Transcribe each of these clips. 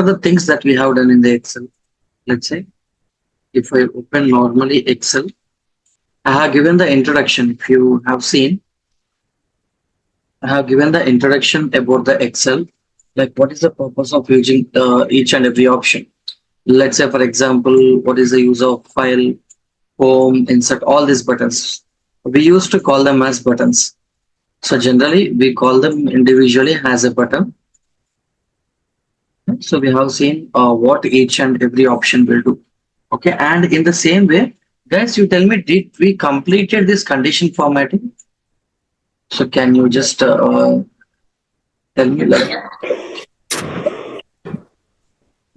the things that we have done in the Excel? Let's say if I open normally Excel, I have given the introduction. If you have seen, I have given the introduction about the Excel, like what is the purpose of using each and every option. Let's say, for example, what is the use of file, home, insert, all these buttons. We used to call them as buttons. So generally, we call them individually as a button. So we have seen what each and every option will do. Okay, and in the same way, guys, you tell me, did we completed this condition formatting? So can you just tell me, like,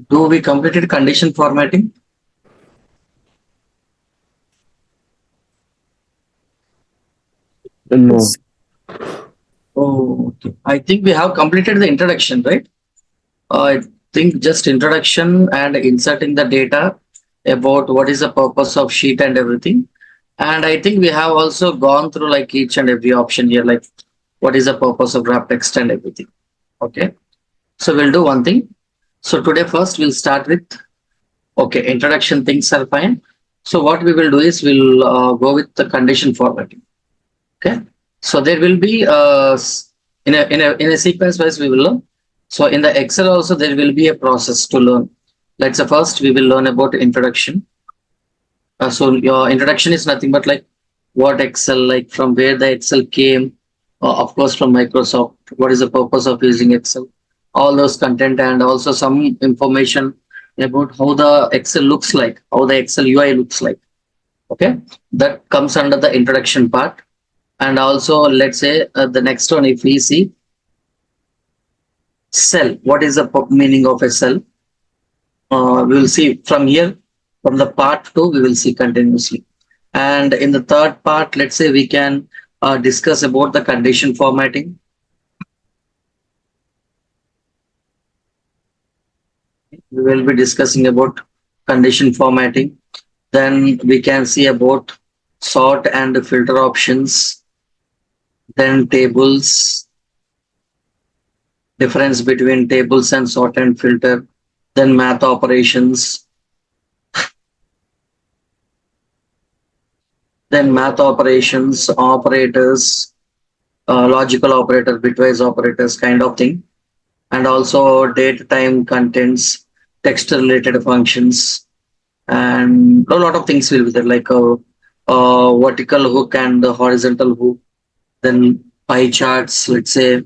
do we completed condition formatting? No. Oh, okay. I think we have completed the introduction, right? I think just introduction and inserting the data about what is the purpose of sheet and everything. And I think we have also gone through like each and every option here, like what is the purpose of wrap text and everything. Okay. So we'll do one thing. So today first we'll start with, okay, introduction things are fine. So what we will do is we'll go with the condition formatting. Okay. So there will be in a sequence wise we will learn. So in the Excel also there will be a process to learn. Let's say first we will learn about introduction. So your introduction is nothing but like what Excel, like from where the Excel came, of course from Microsoft. What is the purpose of using Excel? All those content and also some information about how the Excel looks like, how the Excel UI looks like. Okay, that comes under the introduction part. And also, let's say the next one, if we see cell, what is the meaning of a cell? We will see from here, from the part two, we will see continuously. And in the third part, let's say we can discuss about the condition formatting. We will be discussing about condition formatting. Then we can see about sort and filter options, then tables, difference between tables and sort and filter, then math operations, then math operations, operators, logical operator, bitwise operators, kind of thing, and also date, time, contents, text related functions, and a lot of things will be there, like a vertical hook and a horizontal hook, then pie charts, let's say.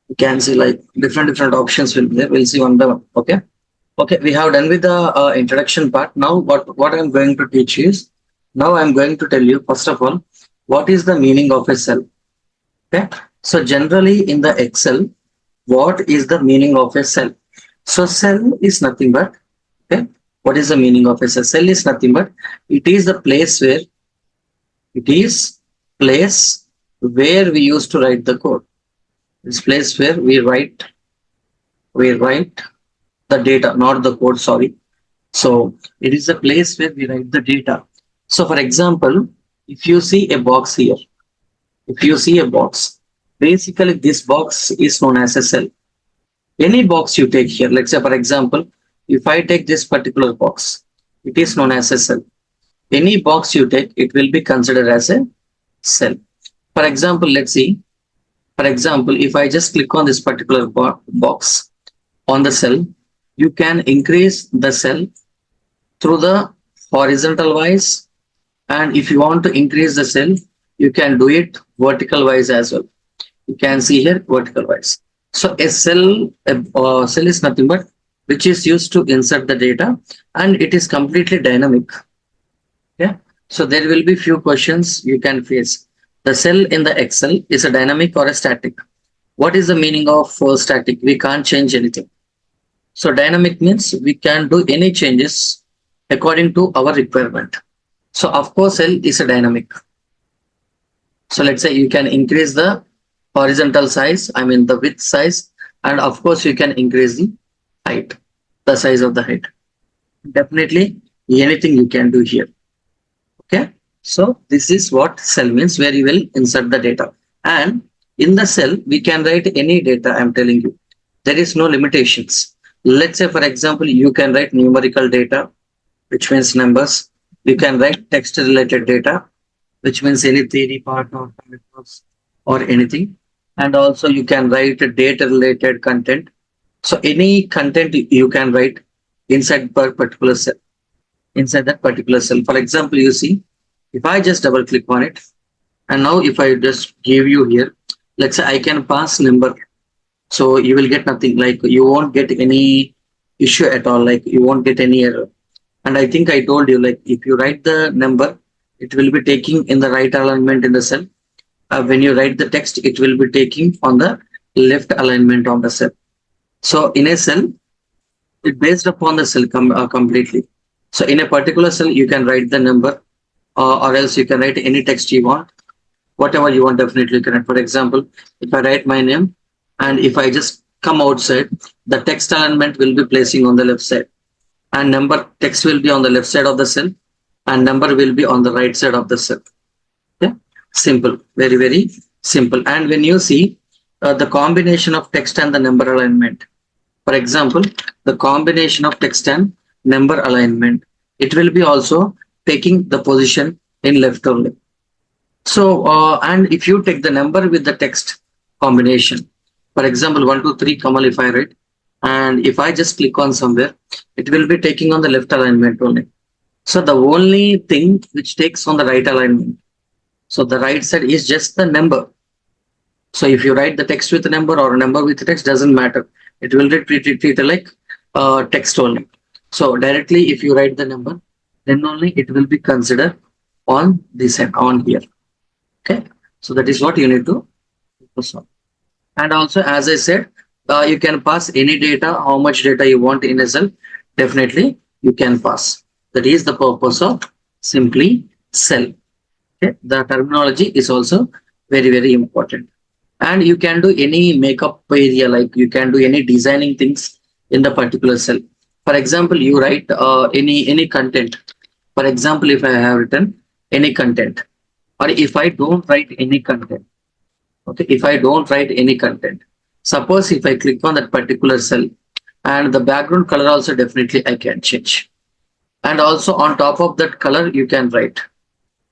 You can see like different options will be there. We'll see one by one. Okay. Okay, we have done with the introduction part. Now, what I'm going to teach is, now I'm going to tell you first of all, what is the meaning of a cell. Okay, so generally in the Excel, what is the meaning of a cell? So cell is nothing but, okay, what is the meaning of a cell? Cell is nothing but it is the place where it is place where we used to write the code. It's place where we write the data, not the code, sorry. So it is a place where we write the data. So for example, if you see a box here, if you see a box, basically this box is known as a cell. Any box you take here, let's say for example, if I take this particular box, it is known as a cell. Any box you take, it will be considered as a cell. For example, let's see. For example, if I just click on this particular box on the cell, you can increase the cell through the horizontal wise, and if you want to increase the cell, you can do it vertical wise as well. You can see here vertical wise. So a cell is nothing but which is used to insert the data, and it is completely dynamic. Yeah. So there will be few questions you can face. The cell in the Excel is a dynamic or a static. What is the meaning of static? We can't change anything. So dynamic means we can do any changes according to our requirement. So of course, cell is a dynamic. So let's say you can increase the horizontal size, I mean the width size, and of course you can increase the height, the size of the height. Definitely anything you can do here. Okay. So this is what cell means, where you will insert the data. And in the cell, we can write any data, I'm telling you. There is no limitations. Let's say, for example, you can write numerical data, which means numbers. You can write text related data, which means any theory part or paragraphs or anything. And also you can write data related content. So any content you can write inside per particular cell, inside that particular cell. For example, you see, if I just double click on it, and now if I just give you here, let's say I can pass number, so you will get nothing, like you won't get any issue at all, like you won't get any error. And I think I told you, like if you write the number, it will be taking in the right alignment in the cell. When you write the text, it will be taking on the left alignment on the cell. So in a cell, it based upon the cell completely. So in a particular cell, you can write the number, or else you can write any text you want, whatever you want. Definitely you can write. For example, if I write my name, and if I just come outside, the text alignment will be placing on the left side, and number text will be on the left side of the cell, and number will be on the right side of the cell. Yeah, simple, very very simple. And when you see the combination of text and the number alignment, for example, the combination of text and number alignment, it will be also taking the position in left only. So, and if you take the number with the text combination, for example, 1, 2, 3, Kamal, if I write, and if I just click on somewhere, it will be taking on the left alignment only. So the only thing which takes on the right alignment, so the right side is just the number. So if you write the text with a number or a number with text, doesn't matter. It will be treated like text only. So directly, if you write the number, then only it will be considered on this end, on here. Okay. So that is what you need to focus on. And also, as I said, you can pass any data, how much data you want in a cell. Definitely, you can pass. That is the purpose of simply cell. Okay. The terminology is also very, very important. And you can do any makeup area, like you can do any designing things in the particular cell. For example, you write any content. For example, if I have written any content, or if I don't write any content, okay, if I don't write any content, suppose if I click on that particular cell, and the background color also definitely I can change. And also on top of that color, you can write.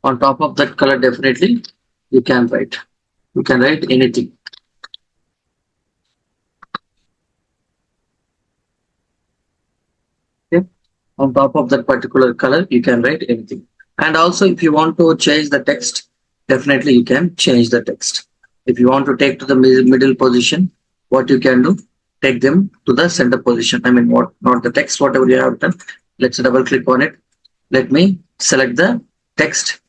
On top of that color, definitely you can write. You can write anything. Okay. On top of that particular color, you can write anything. And also, if you want to change the text, definitely you can change the text. If you want to take to the middle position, what you can do, take them to the center position. I mean, what, not the text, whatever you have done. Let's double click on it. Let me select the text,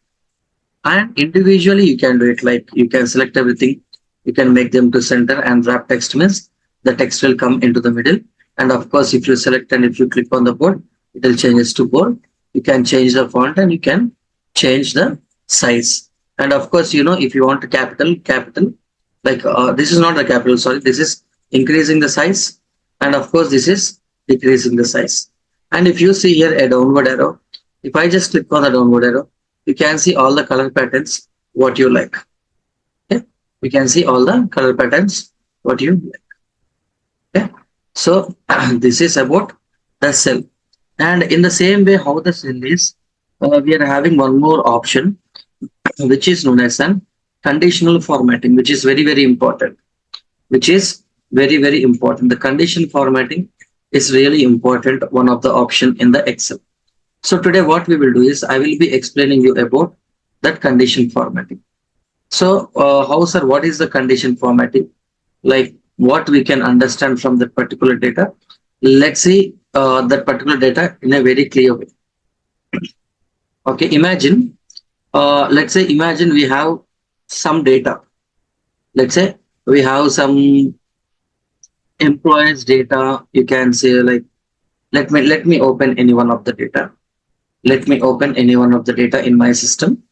and individually you can do it, like you can select everything, you can make them to center, and wrap text means the text will come into the middle. And of course, if you select and if you click on the board, it will change to bold. You can change the font and you can change the size. And of course, you know, if you want capital, like this is not the capital, sorry, this is increasing the size, and of course this is decreasing the size. And if you see here a downward arrow, if I just click on the downward arrow, you can see all the color patterns what you like. Okay, you can see all the color patterns what you like. Okay, so this is about the cell. And in the same way how the cell is, we are having one more option, which is known as an conditional formatting, which is very very important, which is very very important. The condition formatting is really important, one of the option in the Excel. So today what we will do is I will be explaining you about that condition formatting. So how, sir, what is the condition formatting? Like what we can understand from that particular data? Let's see that particular data in a very clear way. Okay, imagine, let's say imagine we have some data. Let's say we have some employees data. You can say like, let me open any one of the data. Let me open any one of the data in my system,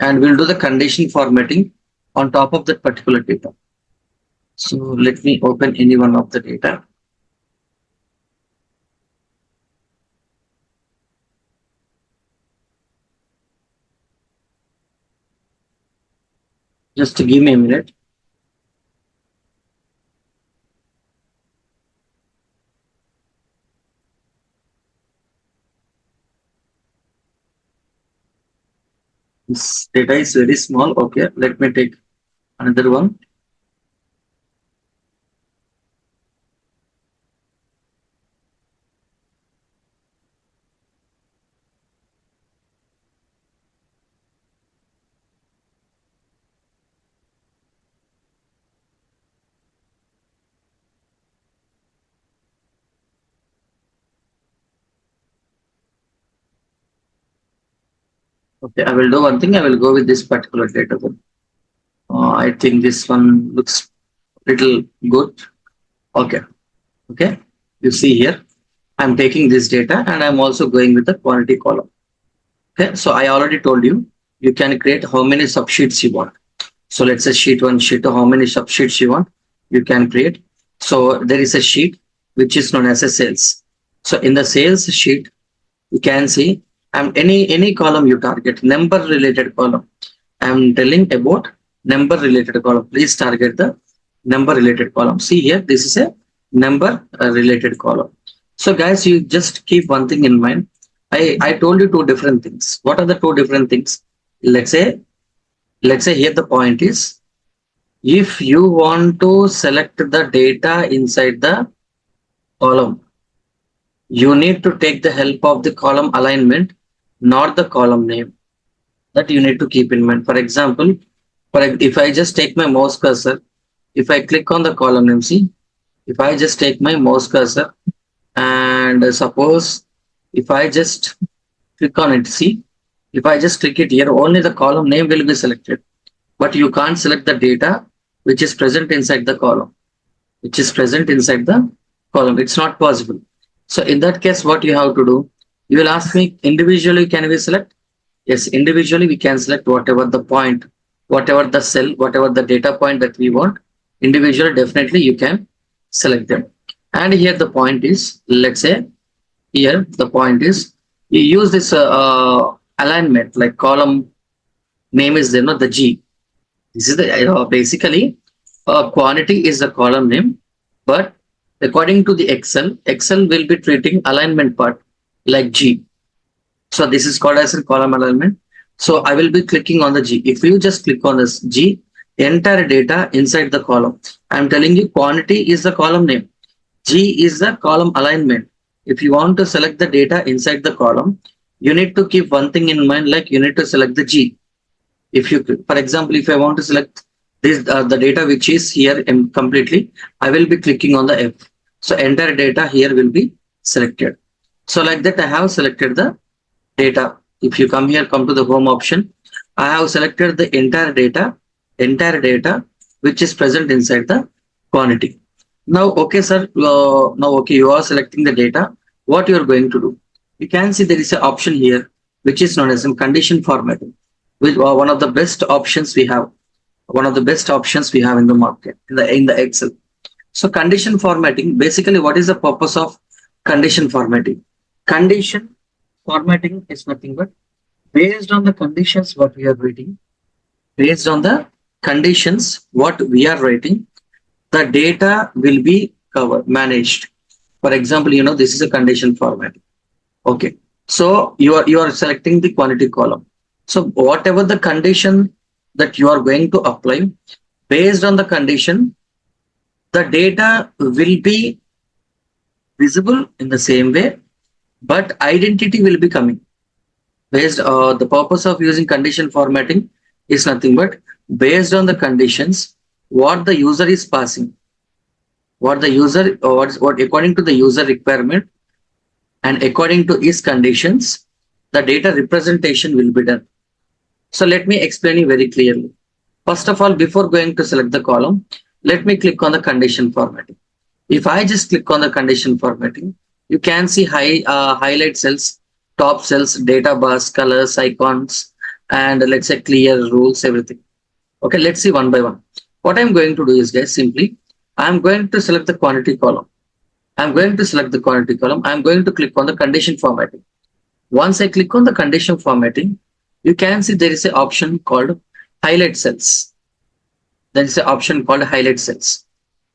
and we'll do the condition formatting on top of that particular data. So let me open any one of the data. Just give me a minute. This data is very small. Okay, let me take another one. Okay, I will do one thing. I will go with this particular data. I think this one looks little good. Okay, okay. You see here, I'm taking this data and I'm also going with the quantity column. Okay, so I already told you, you can create how many subsheets you want. So let's say sheet one, sheet two, how many subsheets you want, you can create. So there is a sheet which is known as a sales. So in the sales sheet, you can see any column you target, number related column. I'm telling about number related column. Please target the number related column. See here, this is a number related column. So guys, you just keep one thing in mind. I told you two different things. What are the two different things? Let's say, let's say here the point is, if you want to select the data inside the column, you need to take the help of the column alignment, not the column name. That you need to keep in mind. For example, if I just take my mouse cursor, if I click on the column name, see, if I just take my mouse cursor and suppose if I just click on it, see, if I just click it here, only the column name will be selected, but you can't select the data which is present inside the column, which is present inside the column. It's not possible. So in that case, what you have to do, you will ask me individually, can we select? Yes, individually we can select whatever the point, whatever the cell, whatever the data point that we want. Individually, definitely you can select them. And here the point is, let's say here the point is, you use this alignment like column name is there, not the G. This is the basically quantity is the column name, but according to the Excel will be treating alignment part like G. So this is called as a column alignment. So I will be clicking on the G. If you just click on this G, entire data inside the column. I'm telling you quantity is the column name. G is the column alignment. If you want to select the data inside the column, you need to keep one thing in mind, like you need to select the G. If you, for example, if I want to select this, the data which is here completely, I will be clicking on the F. So entire data here will be selected. So like that, I have selected the data. If you come here, come to the home option, I have selected the entire data which is present inside the quantity. Now, okay, sir. Now, okay, you are selecting the data. What you are going to do? You can see there is an option here which is known as condition formatting, which one of the best options we have. One of the best options we have in the market in the Excel. So, condition formatting. Basically, what is the purpose of condition formatting? Condition formatting is nothing but based on the conditions what we are writing, based on the conditions what we are writing, the data will be covered, managed. For example, this is a condition formatting. Okay. So you are selecting the quantity column. So whatever the condition that you are going to apply, based on the condition, the data will be visible in the same way, but identity will be coming. Based the purpose of using condition formatting is nothing but based on the conditions what the user is passing, what the user or what according to the user requirement and according to his conditions, the data representation will be done. So let me explain you very clearly. First of all, before going to select the column, let me click on the condition formatting. If I just click on the condition formatting, you can see highlight cells, top cells, data bars, colors, icons, and let's say clear rules, everything. Okay, let's see one by one. What I'm going to do is, guys, simply, I'm going to select the quantity column. I'm going to select the quantity column. I'm going to click on the condition formatting. Once I click on the condition formatting, you can see there is an option called highlight cells. There is an option called highlight cells.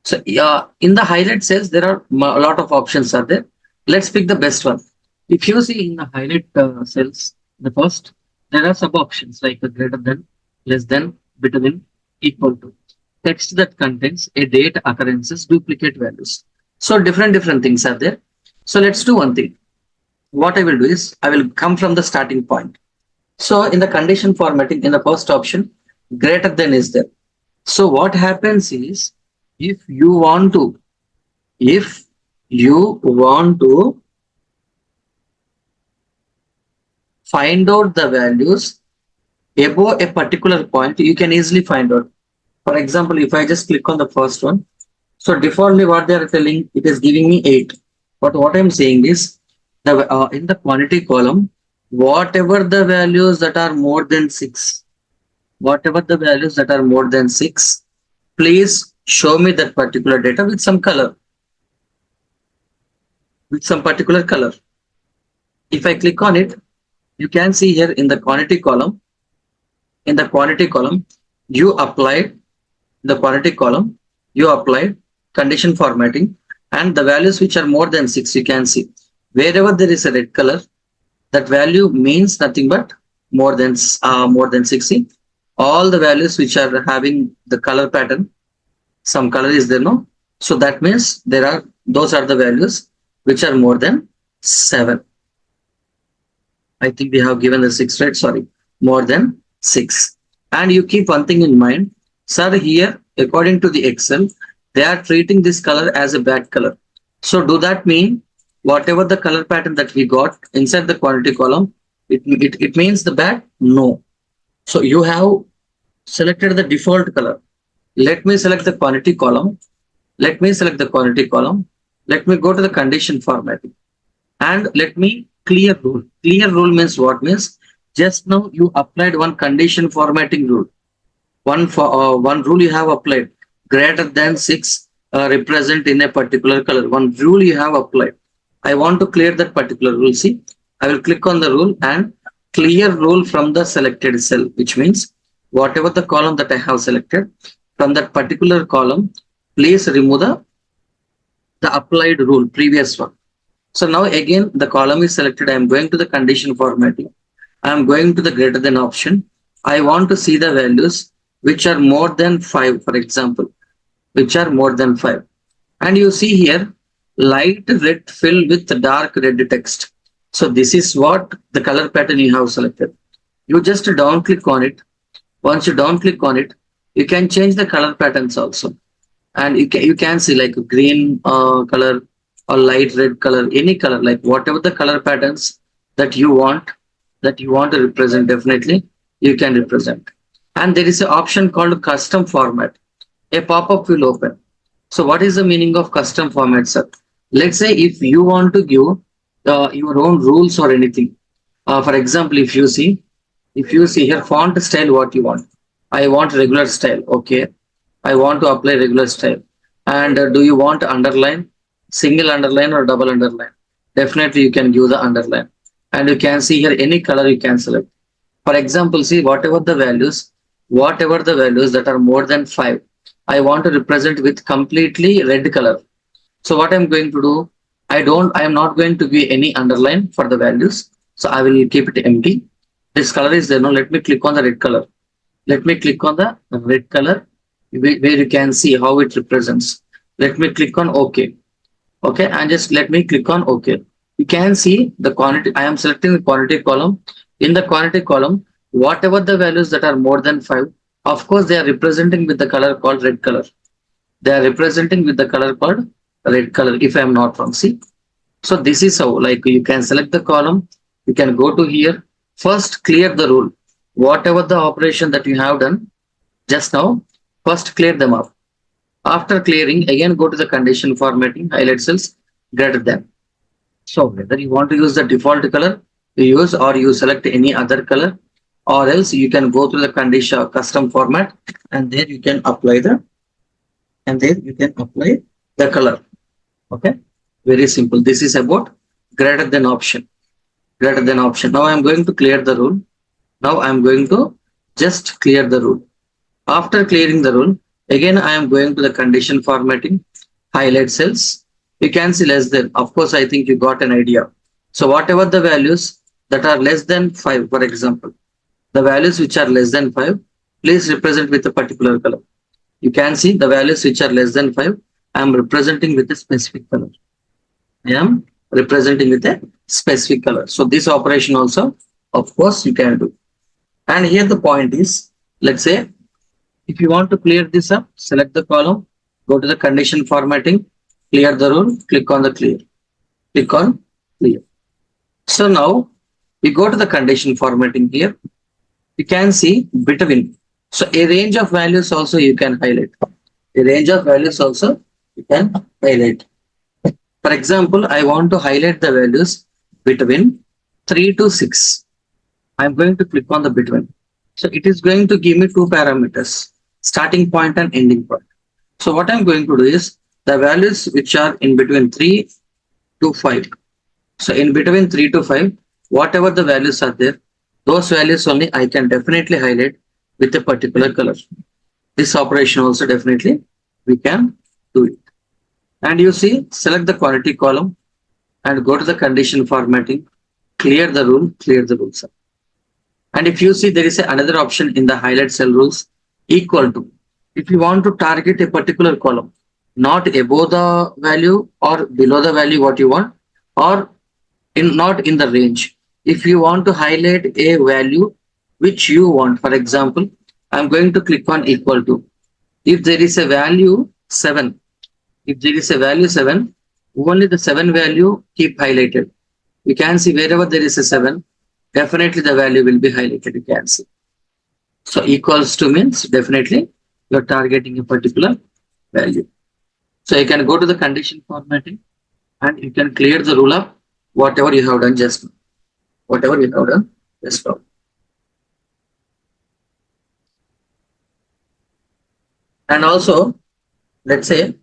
So in the highlight cells, there are a lot of options are there. Let's pick the best one. If you see in the highlight cells, the first, There are sub options like greater than, less than, between, equal to. Text that contains a date, occurrences, duplicate values. So different things are there. So let's do one thing. What I will do is I will come from the starting point. So in the condition formatting, in the first option, greater than is there. So what happens is if you want to, if you want to find out the values above a particular point, you can easily find out. For example, if I just click on the first one, so defaultly what they are telling, it is giving me 8. But what I'm saying is, in the quantity column, whatever the values that are more than 6, whatever the values that are more than 6, please show me that particular data with some color, with some particular color. If I click on it, you can see here in the quantity column, in the quantity column, you applied the quantity column, you applied condition formatting, and the values which are more than 6, you can see wherever there is a red color, that value means nothing but more than 60. All the values which are having the color pattern, some color is there, no? So that means those are the values which are more than 7. I think we have given the 6, right? Sorry, more than 6. And you keep one thing in mind, sir, here, according to the Excel, they are treating this color as a bad color. So do that mean whatever the color pattern that we got inside the quantity column, it means the bad? No. So you have selected the default color. Let me select the quantity column. Let me select the quantity column. Let me go to the condition formatting. And let me clear rule. Clear rule means what? Means just now you applied one condition formatting rule. One rule you have applied. Greater than 6 represent in a particular color. One rule you have applied. I want to clear that particular rule. See, I will click on the rule and clear rule from the selected cell, which means whatever the column that I have selected, from that particular column, please remove the applied rule, previous one. So now again the column is selected. I am going to the condition formatting. I am going to the greater than option. I want to see the values which are more than 5, for example, which are more than 5. And you see here light red fill with dark red text. So this is what the color pattern you have selected. You just down click on it. Once you down click on it, you can change the color patterns also. And you can see like green color or light red color, any color, like whatever the color patterns that you want, to represent, definitely you can represent. And there is an option called custom format. A pop-up will open. So what is the meaning of custom format, sir? Let's say if you want to give your own rules or anything. For example, if you see here font style, what you want. I want regular style. Okay. I want to apply regular style. And do you want underline, single underline or double underline? Definitely you can give the underline. And you can see here any color you can select. For example, see whatever the values that are more than 5, I want to represent with completely red color. So what I'm going to do, I am not going to give any underline for the values. So I will keep it empty. This color is there. Now let me click on the red color. Let me click on the red color where you can see how it represents. Let me click on OK. Okay, and just let me click on OK. You can see the quantity. I am selecting the quantity column. In the quantity column, whatever the values that are more than 5, of course, they are representing with the color called red color. They are representing with the color called red color, if I am not wrong. See, so this is how, like, you can select the column. You can go to here. First, clear the rule. Whatever the operation that you have done just now, first clear them up. After clearing, again go to the condition formatting, highlight cells greater than. So whether you want to use the default color you use, or you select any other color, or else you can go to the condition custom format, and there you can apply the color. Okay, very simple. This is about greater than option. Greater than option. Now I am going to clear the rule. Now I am going to just clear the rule. After clearing the rule, again I am going to the condition formatting, highlight cells. You can see less than. Of course, I think you got an idea. So whatever the values that are less than 5, for example, I want to represent with completely red color. So what I'm going to do, I am going to represent with completely red color. So what I'm going to do, I don't, I am not going to give any underline for the values. So I will keep it empty. This color is there. Now let me click on the The values which are less than 5, please represent with a particular color. You can see the values which are less than 5, I am representing with a specific color. I am representing with a specific color. So this operation also, of course, you can do. And here the point is, let's say, if you want to clear this up, select the column, go to the condition formatting, clear the rule, click on the clear, click on clear. So now we go to the condition formatting here. You can see between. So a range of values also you can highlight. A range of values also you can highlight. For example, I want to highlight the values between 3 to 6. I'm going to click on the between. So it is going to give me two parameters, starting point and ending point. So what I'm going to do is the values which are in between 3 to 5. So in between 3 to 5, whatever the values are there, those values only I can definitely highlight with a particular color. This operation also definitely we can do it. And you see, select the quantity column and go to the condition formatting, clear the rule, clear the rules. And if you see, there is another option in the highlight cell rules, equal to. If you want to target a particular column, not above the value or below the value what you want, or not in the range. If you want to highlight a value which you want, for example, I'm going to click on equal to. If there is a value 7, if there is a value 7, only the 7 value keep highlighted. You can see wherever there is a 7, definitely the value will be highlighted. You can see. So equals to means definitely you're targeting a particular value. So you can go to the condition formatting and you can clear the rule up whatever you have done just now. Whatever you have done just now. And also, let's say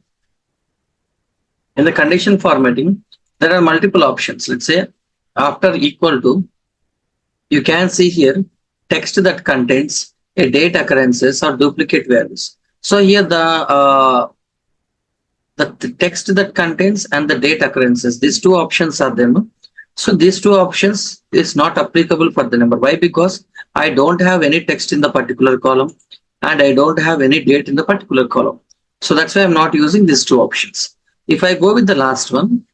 in the condition formatting, there are multiple options. Let's say after equal to, you can see here text that contains a date occurrences or duplicate values. So here the text that contains and the date occurrences, these two options are there. No? So these two options is not applicable for the number. Why? Because I don't have any text in the particular column and I don't have any date in the particular column. So that's why I'm not using these two options. If I go with the last one,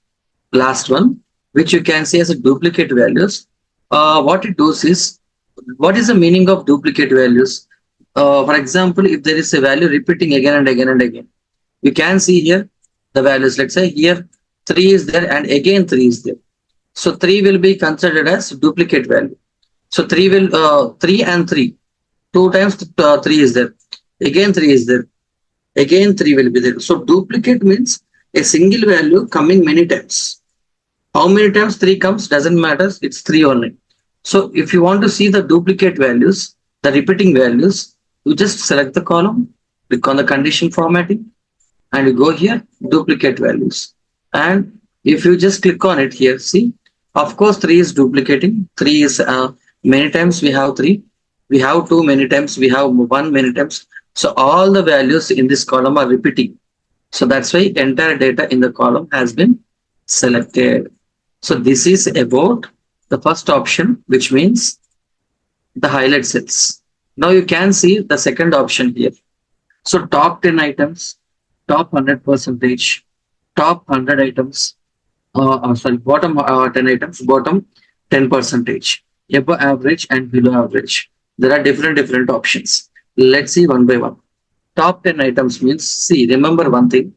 which you can see as a duplicate values, what it does is, what is the meaning of duplicate values? For example, if there is a value repeating again and again and again, you can see here the values. Let's say here 3 is there and again 3 is there. So 3 will be considered as duplicate value. So 3 and 3, 2 times 3 is there. Again 3 is there. Again 3 will be there. So duplicate means a single value coming many times. How many times 3 comes doesn't matter. It's 3 only. So if you want to see the duplicate values, the repeating values, you just select the column, click on the condition formatting, and you go here, duplicate values. And if you just click on it here, see, of course, 3 is duplicating. 3 is many times we have 3. We have 2 many times. We have 1 many times. So all the values in this column are repeating. So that's why entire data in the column has been selected. So this is about the first option, which means the highlight cells. Now you can see the second option here. So top 10 items, top 100 percentage, top 100 items, bottom 10 items, bottom 10 percentage, above average and below average. There are different options. Let's see one by one. Top 10 items means, see, remember one thing.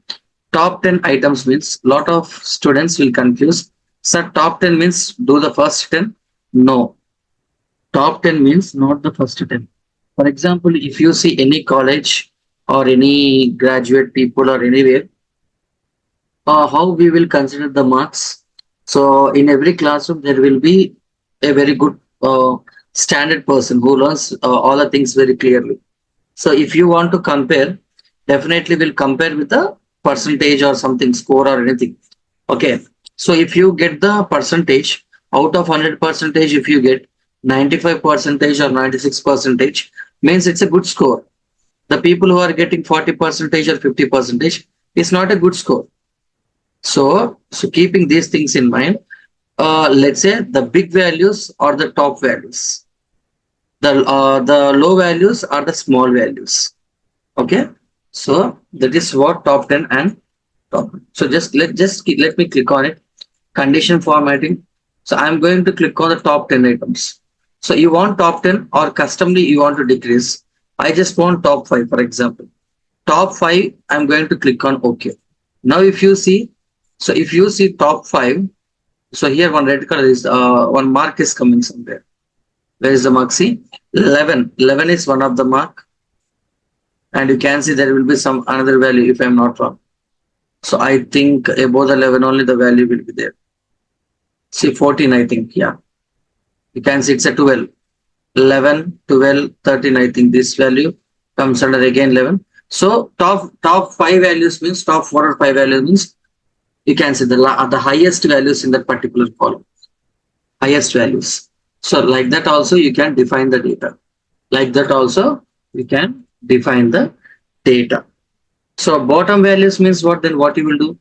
Top 10 items means lot of students will confuse. Sir, top 10 means do the first 10. No. Top 10 means not the first 10. For example, if you see any college or any graduate people or anywhere, how we will consider the marks. So in every classroom, there will be a very good standard person who learns all the things very clearly. So if you want to compare, definitely will compare with the percentage or something, score or anything. Okay. So if you get the percentage out of 100 percentage, if you get 95 percentage or 96 percentage, means it's a good score. The people who are getting 40 percentage or 50 percentage is not a good score. So keeping these things in mind, let's say the big values or the top values. The low values are the small values. Okay, so that is what top 10 and top. So let me click on it. Condition formatting. So I'm going to click on the top 10 items. So you want top 10 or customly you want to decrease. I just want top 5 for example. Top 5 I'm going to click on OK. Now if you see, so if you see top 5, so here one red color is one mark is coming somewhere. Where is the mark? See 11. 11 is one of the mark, and you can see there will be some another value if I'm not wrong. So I think above the 11 only the value will be there. See 14 I think, yeah. You can see it's a 12. 11, 12, 13. I think this value comes under again 11. So top 5 values means top 4 or 5 values means you can see the highest values in that particular column. Highest values. So like that also you can define the data. Like that also you can define the data. So bottom values means what? Then what you will do?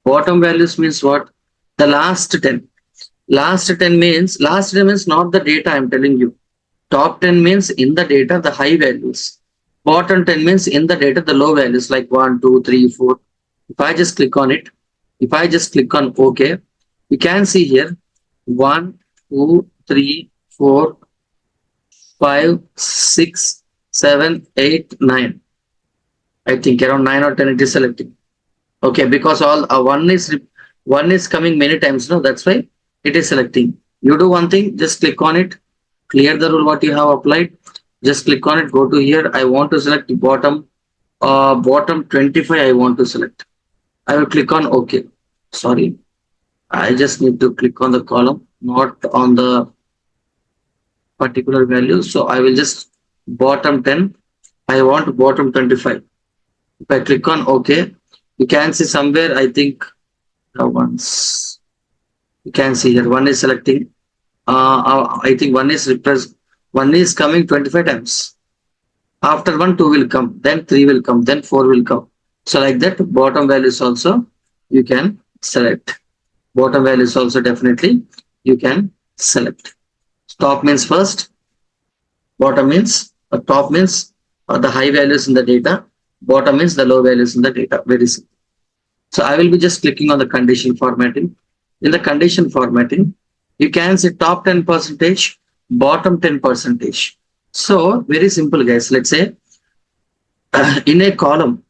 Bottom values means what? The last 10. Last 10 means not the data I'm telling you. Top 10 means in the data the high values. Bottom 10 means in the data the low values like 1, 2, 3, 4. If I just click on it, if I just click on OK, you can see here 1, 2, 3, 4, 5, 6, 7, 8, 9. I think around 9 or 10 it is selecting. Okay, because all one is coming many times, no, that's why it is selecting. You do one thing, just click on it, clear the rule what you have applied, just click on it, go to here. I want to select the bottom 25. I want to select. I will click on OK. Sorry, I just need to click on the column, not on the particular value. So I will just bottom 10. I want bottom 25. If I click on OK, you can see somewhere I think once you can see here one is selecting. I think one is coming 25 times. After one, two will come, then three will come, then four will come. So like that, bottom values also you can select. Bottom values also definitely you can select. Top means first, bottom means top means the high values in the data, bottom means the low values in the data. Very simple. So I will be just clicking on the condition formatting. In the condition formatting, you can see top 10 percentage, bottom 10 percentage. So very simple, guys. Let's say in a column,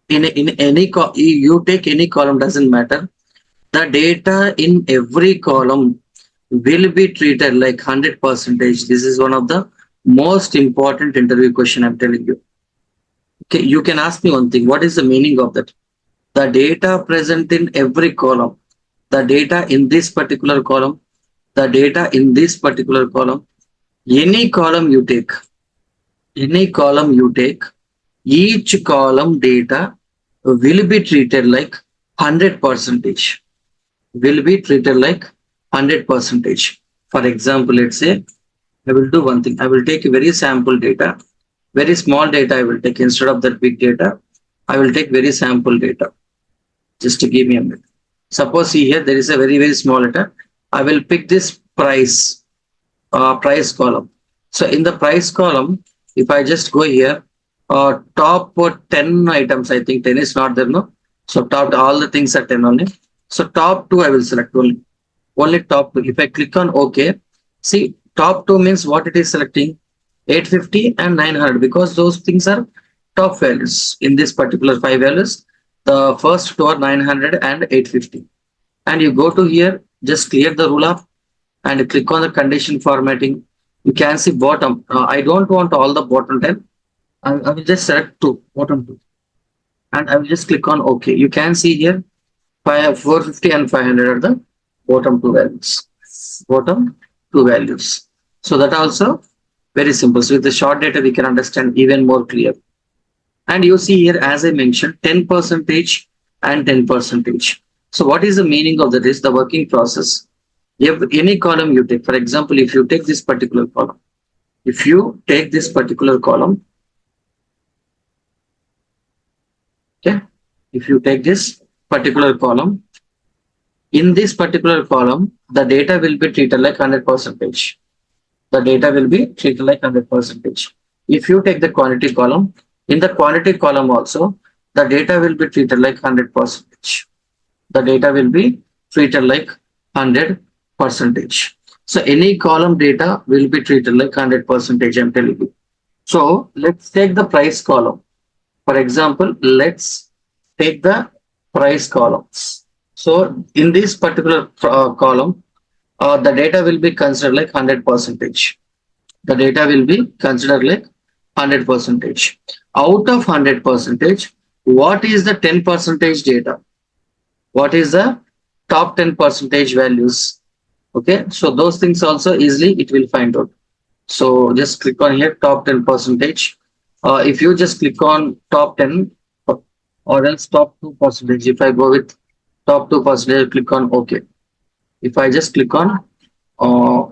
in any you take any column, doesn't matter. The data in every column will be treated like 100 percentage. This is one of the most important interview question I'm telling you. Okay, you can ask me one thing. What is the meaning of that? The data present in every column, the data in this particular column, the data in this particular column, any column you take, any column you take, each column data will be treated like 100 percentage, will be treated like 100 percentage. For example, let's say I will do one thing. I will take a very sample data, very small data I will take instead of that big data. I will take very sample data. Just to give me a minute. Suppose see here there is a very small letter. I will pick this price column. So in the price column, if I just go here, top 10 items, I think 10 is not there, no. So top all the things are 10 only. So top 2 I will select only top 2. If I click on OK, see top 2 means what it is selecting 850 and 900 because those things are top values in this particular 5 values. The first two are 900 and 850. And you go to here, just clear the rule up and click on the condition formatting. You can see bottom. I don't want all the bottom 10. I will just select bottom 2. And I will just click on OK. You can see here 450 and 500 are the bottom 2 values. Bottom 2 values. So that also very simple. So with the short data, we can understand even more clear. And you see here, as I mentioned, 10 percentage and 10 percentage. So what is the meaning of that is the working process. If any column you take, for example, if you take this particular column, if you take this particular column, okay, if you take this particular column, in this particular column, the data will be treated like 100 percentage. the data will be treated like 100%. If you take the quantity column, in the quantity column also, the data will be treated like 100%. The data will be treated like 100%. So any column data will be treated like 100%, I'm telling you. So let's take the price column. For example, let's take the price columns. So in this particular column, the data will be considered like 100%. The data will be considered like 100%. Out of 100%, what is the 10% data? What is the top 10 percentage values? Okay, so those things also easily it will find out. So just click on here top 10 percentage. If you just click on top 10 or else top 2 percentage, if I go with top 2 percentage, click on OK. If I just click on uh,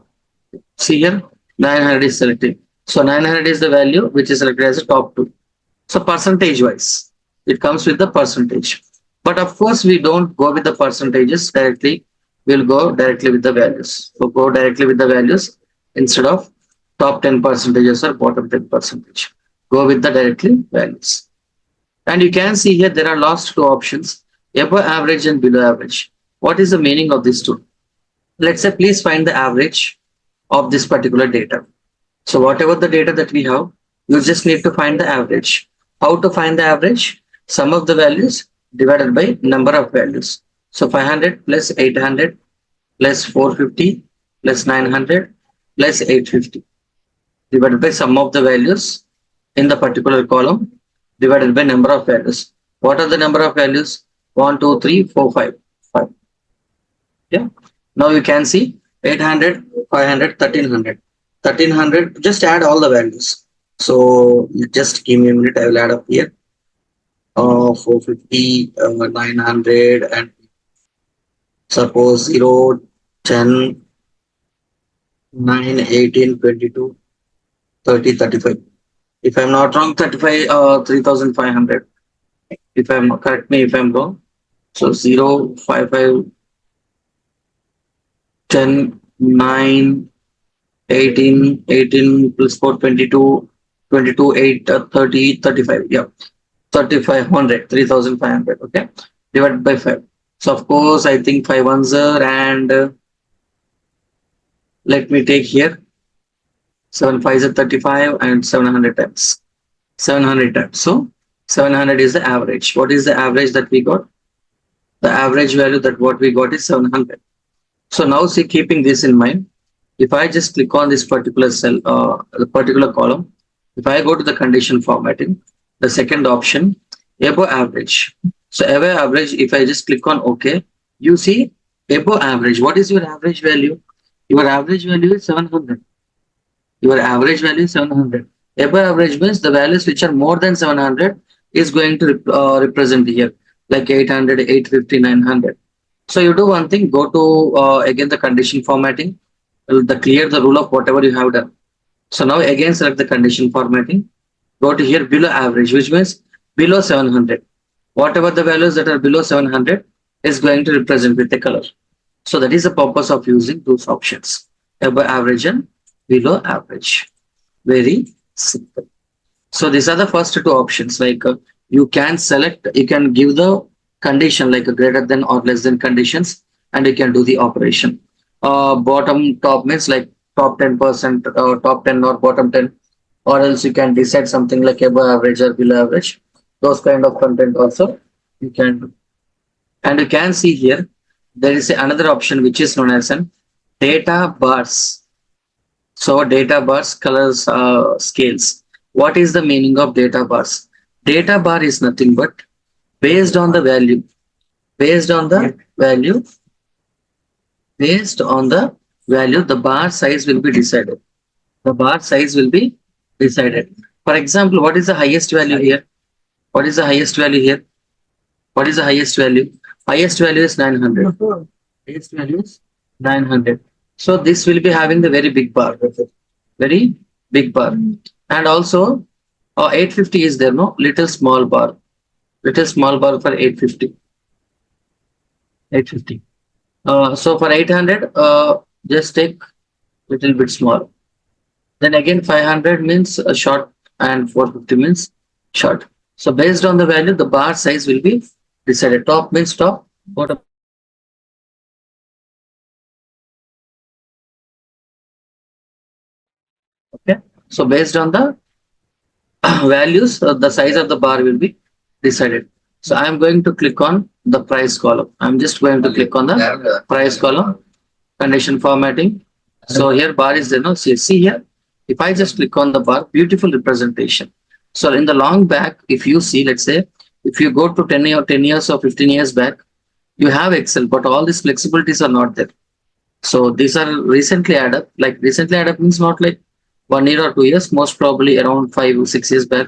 see here 900 is selected. So 900 is the value which is selected as a top 2. So percentage wise, it comes with the percentage. But of course, we don't go with the percentages directly. We'll go directly with the values. So go directly with the values instead of top 10 percentages or bottom 10 percentage. Go with the directly values. And you can see here there are last two options, above average and below average. What is the meaning of these two? Let's say please find the average of this particular data. So whatever the data that we have, you just need to find the average. How to find the average? Sum of the values divided by number of values. So 500 plus 800 plus 450 plus 900 plus 850 divided by sum of the values in the particular column divided by number of values. What are the number of values? 1, 2, 3, 4, 5. 5. Yeah. Now you can see 800, 500, 1300. 1300, just add all the values. So just give me a minute, I will add up here. 450, 900, and suppose 0, 10, 9, 18, 22, 30, 35. If I'm not wrong, 35, 3500. If I'm correct me if I'm wrong. So 0, 5, 5, 10, 9, 18, 18 plus 4, 22, 22, 8, 30, 35. Yeah, 3500, 3500. Okay, divided by 5. So, of course, I think 5 ones are, and let me take here 7 5s are 35 and 700 times. 700 times. So, 700 is the average. What is the average that we got? The average value that what we got is 700. So, now see, keeping this in mind, if I just click on this particular cell, the particular column, if I go to the condition formatting, the second option, above average. So above average, if I just click on OK, you see above average. What is your average value? Your average value is 700. Your average value is 700. Above average means the values which are more than 700 is going to represent here, like 800, 850, 900. So you do one thing, go to again the condition formatting, the clear the rule of whatever you have done. So now again select the condition formatting, go to here below average, which means below 700. Whatever the values that are below 700 is going to represent with the color. So that is the purpose of using those options, above average and below average. Very simple. So these are the first two options. Like you can select, you can give the condition like a greater than or less than conditions, and you can do the operation. Bottom top means like top 10%, top 10 or bottom 10, or else you can decide something like above average or below average. Those kind of content also you can do. And you can see here there is another option which is known as an data bars. So data bars colors scales. What is the meaning of data bars? Data bar is nothing but based on the value, based on the value, based on the value, the bar size will be decided. The bar size will be decided. For example, what is the highest value here? What is the highest value here? What is the highest value? Highest value is 900. Highest value is 900. So this will be having the very big bar, very big bar. And also 850 is there, no? Little small bar for 850. 850. So for 800, just take little bit small. Then again 500 means a short and 450 means short. So based on the value, the bar size will be decided. Top means top, bottom means bottom. So based on the value, the bar size will be decided. Okay. So based on the values, the size of the bar will be decided. So I am going to click on the price column. I'm just going to click on the price column, condition formatting. So here bar is there. No, see here. If I just click on the bar, beautiful representation. So in the long back, if you see, let's say, if you go to 10 years or 15 years back, you have Excel, but all these flexibilities are not there. So these are recently added up. Like recently added up means not like 1 year or 2 years, most probably around 5 or 6 years back.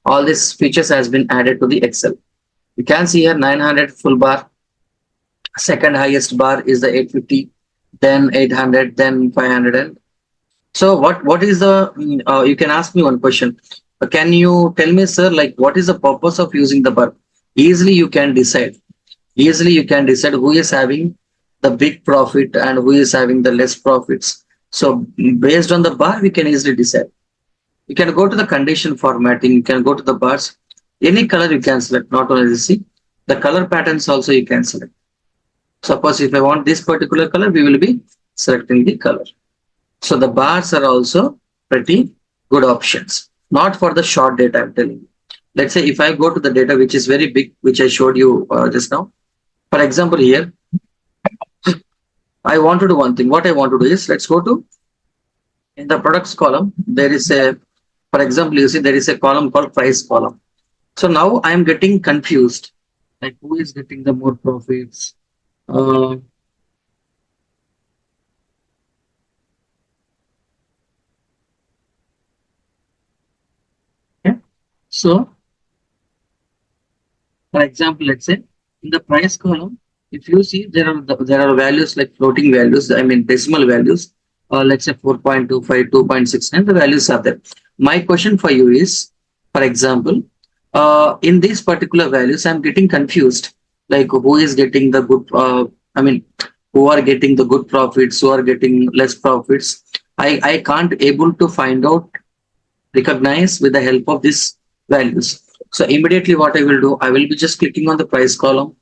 All these features has been added to the Excel. You can see here 900 full bar, second highest bar is the 850, then 800, then 500. And so what is the, you can ask me one question. Can you tell me, sir, like what is the purpose of using the bar? Easily you can decide. Easily you can decide who is having the big profit and who is having the less profits. So based on the bar, we can easily decide. You can go to the condition formatting, you can go to the bars, any color you can select, not only this, see, the color patterns also you can select. Suppose if I want this particular color, we will be selecting the color. So the bars are also pretty good options, not for the short data, I'm telling you. Let's say if I go to the data which is very big, which I showed you just now. For example, here, I want to do one thing. What I want to do is, let's go to, in the products column, there is a, for example, you see there is a column called price column. So now I am getting confused. Like who is getting the more profits? Uh, yeah. So for example, let's say in the price column, if you see there are values like floating values, I mean decimal values, let's say 4.25, 2.69, the values are there. My question for you is, for example, in these particular values, I'm getting confused. Like who is getting the good, I mean, who are getting the good profits, who are getting less profits. I can't able to find out, recognize with the help of these values. So immediately what I will do, I will be just clicking on the price column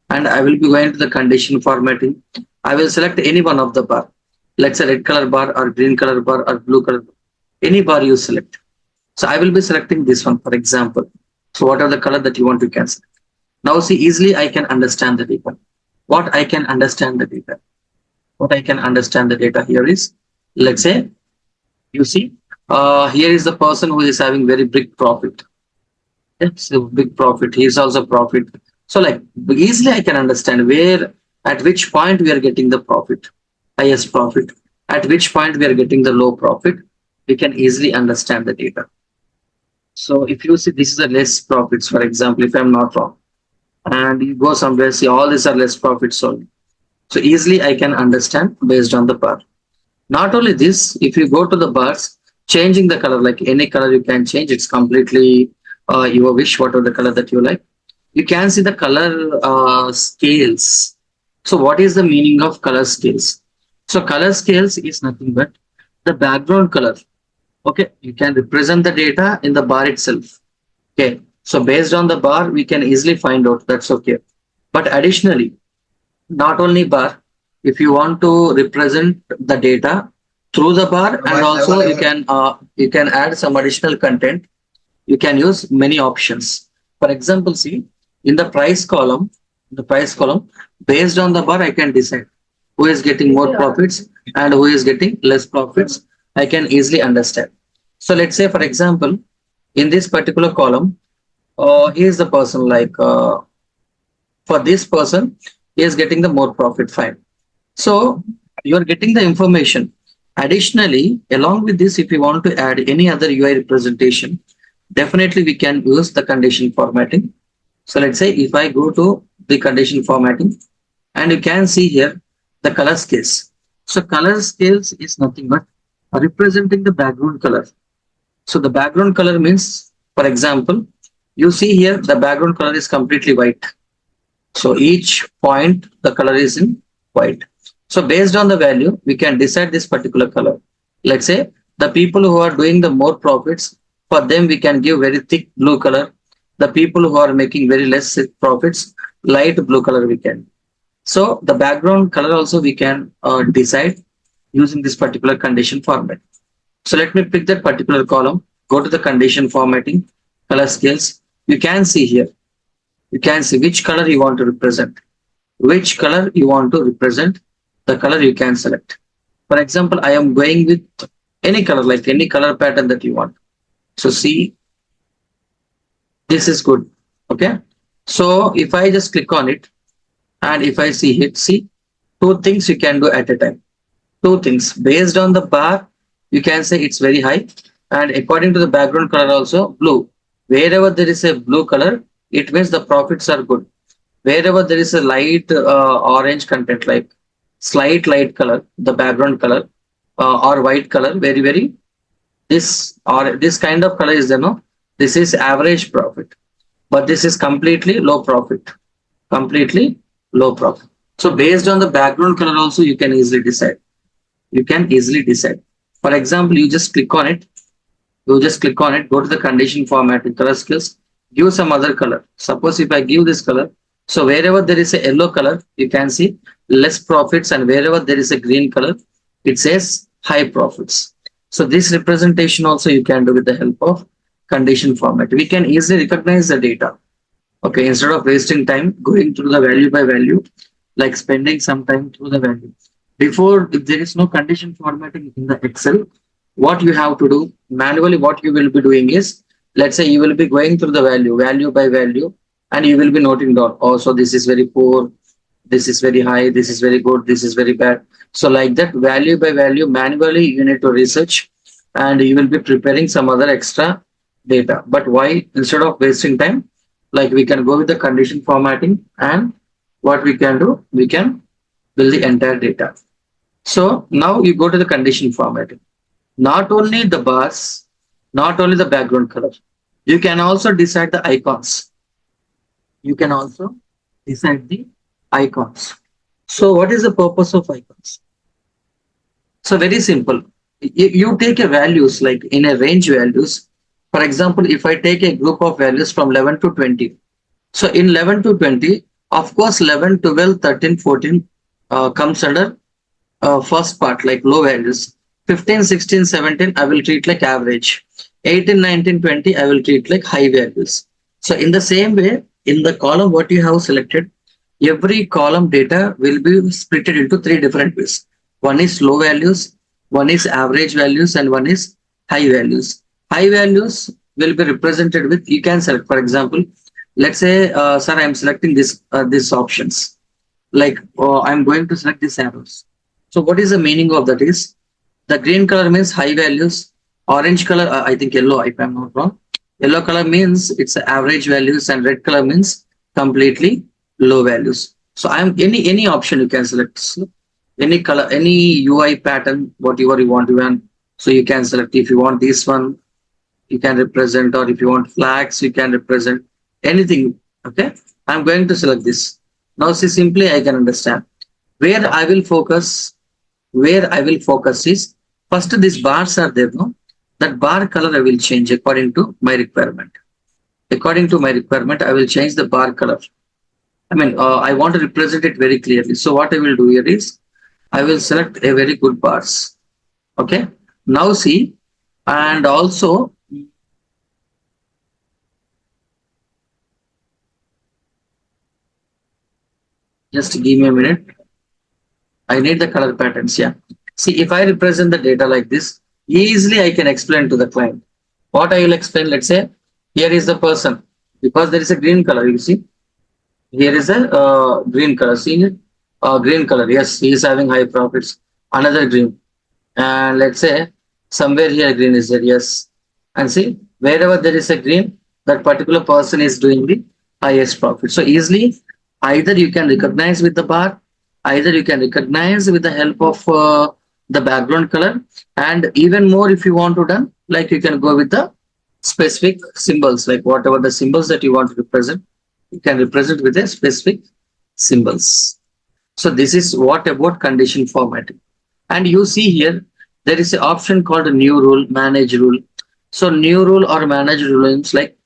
and I will be going to the condition formatting. I will select any one of the bar. Let's say red color bar or green color bar or blue color bar. Any bar you select. So I will be selecting this one, for example. So what are the color that you want to cancel? Now see, easily I can understand the data. What I can understand the data. What I can understand the data here is, let's say, you see, here is the person who is having very big profit. It's a big profit. He is also profit. So like easily I can understand where, at which point we are getting the profit, highest profit, at which point we are getting the low profit. We can easily understand the data. So if you see this is a less profits, for example, if I'm not wrong, and you go somewhere, see all these are less profits only. So easily I can understand based on the bar. Not only this, if you go to the bars, changing the color, like any color you can change, it's completely your wish, whatever the color that you like. You can see the color scales. So what is the meaning of color scales? So color scales is nothing but the background color. Okay, you can represent the data in the bar itself. Okay, so based on the bar, we can easily find out that's okay. But additionally, not only bar, if you want to represent the data through the bar, and also you can add some additional content. You can use many options. For example, see in the price column, based on the bar, I can decide who is getting more profits and who is getting less profits. I can easily understand. So let's say, for example, in this particular column, he is the person like for this person, he is getting the more profit. Fine. So you are getting the information. Additionally, along with this, if you want to add any other UI representation, definitely we can use the condition formatting. So let's say if I go to the condition formatting, and you can see here the color scales. So color scales is nothing but representing the background color. So the background color means, for example, you see here the background color is completely white. So each point, the color is in white. So based on the value, we can decide this particular color. Let's say The people who are doing the more profits, for them we can give very thick blue color. The people who are making very less profits, light blue color we can. So the background color also we can decide using this particular condition format. So let me pick that particular column, go to the condition formatting, color scales. You can see here, you can see which color you want to represent. Which color you want to represent, the color you can select. For example, I am going with any color, like any color pattern that you want. So see, this is good. Okay. So if I just click on it and if I see it, see, two things you can do at a time. Two things based on the bar, you can say it's very high, and according to the background color also blue. Wherever there is a blue color, it means the profits are good. Wherever there is a light orange content, like slight light color, the background color, or white color, very this or this kind of color is this is average profit, but this is completely low profit, completely low profit. So based on the background color also you can easily decide. You can easily decide. For example, you just click on it, go to the condition formatting, color skills, give some other color. Suppose if I give this color, so wherever there is a yellow color, you can see less profits, and wherever there is a green color, it says high profits. So this representation also you can do with the help of condition format. We can easily recognize the data. Okay, instead of wasting time going through the value by value, like spending some time through the value. Before, if there is no condition formatting in the Excel, what you have to do manually, what you will be doing is, let's say you will be going through the value by value, and you will be noting down, oh, so this is very poor, this is very high, this is very good, this is very bad. So like that, value by value, manually you need to research, and you will be preparing some other extra data. But why, instead of wasting time, like we can go with the condition formatting, and what we can do, we can build the entire data. So now you go to the condition formatting. Not only the bars, not only the background color, you can also decide the icons. You can also decide the icons. So what is the purpose of icons? So very simple. You take a values like in a range values. For example, if I take a group of values from 11 to 20. So in 11 to 20, of course, 11, 12, 13, 14 comes under first part, like low values. 15, 16, 17, I will treat like average. 18, 19, 20, I will treat like high values. So in the same way, in the column what you have selected, every column data will be split into three different ways. One is low values, one is average values, and one is high values. High values will be represented with, you can select, for example, let's say, sir, I'm selecting these options. Like I'm going to select these arrows. So what is the meaning of that is, the green color means high values, orange color, I think yellow, if I'm not wrong. Yellow color means it's average values, and red color means completely low values. So I'm any option you can select. So any color, any UI pattern, whatever you want to run. So you can select, if you want this one, you can represent, or if you want flags, you can represent anything. Okay. I'm going to select this. Now see, simply I can understand. Where I will focus, where I will focus is, first these bars are there, no? That bar color I will change according to my requirement. According to my requirement, I will change the bar color. I mean, I want to represent it very clearly. So what I will do here is, I will select a very good bars. Okay. Now see, and also just give me a minute. I need the color patterns. Yeah. See, if I represent the data like this, easily I can explain to the client. What I will explain, let's say, here is the person, because there is a green color, you see. Here is a green color. See it? Green color. Yes, he is having high profits. Another green. And let's say somewhere here green is there. Yes. And see, wherever there is a green, that particular person is doing the highest profit. So easily, either you can recognize with the bar, either you can recognize with the help of the background color, and even more if you want to done, like you can go with the specific symbols, like whatever the symbols that you want to represent, you can represent with a specific symbols. So this is what about condition formatting. And you see here, there is an option called a new rule, manage rule. So new rule or manage rule means like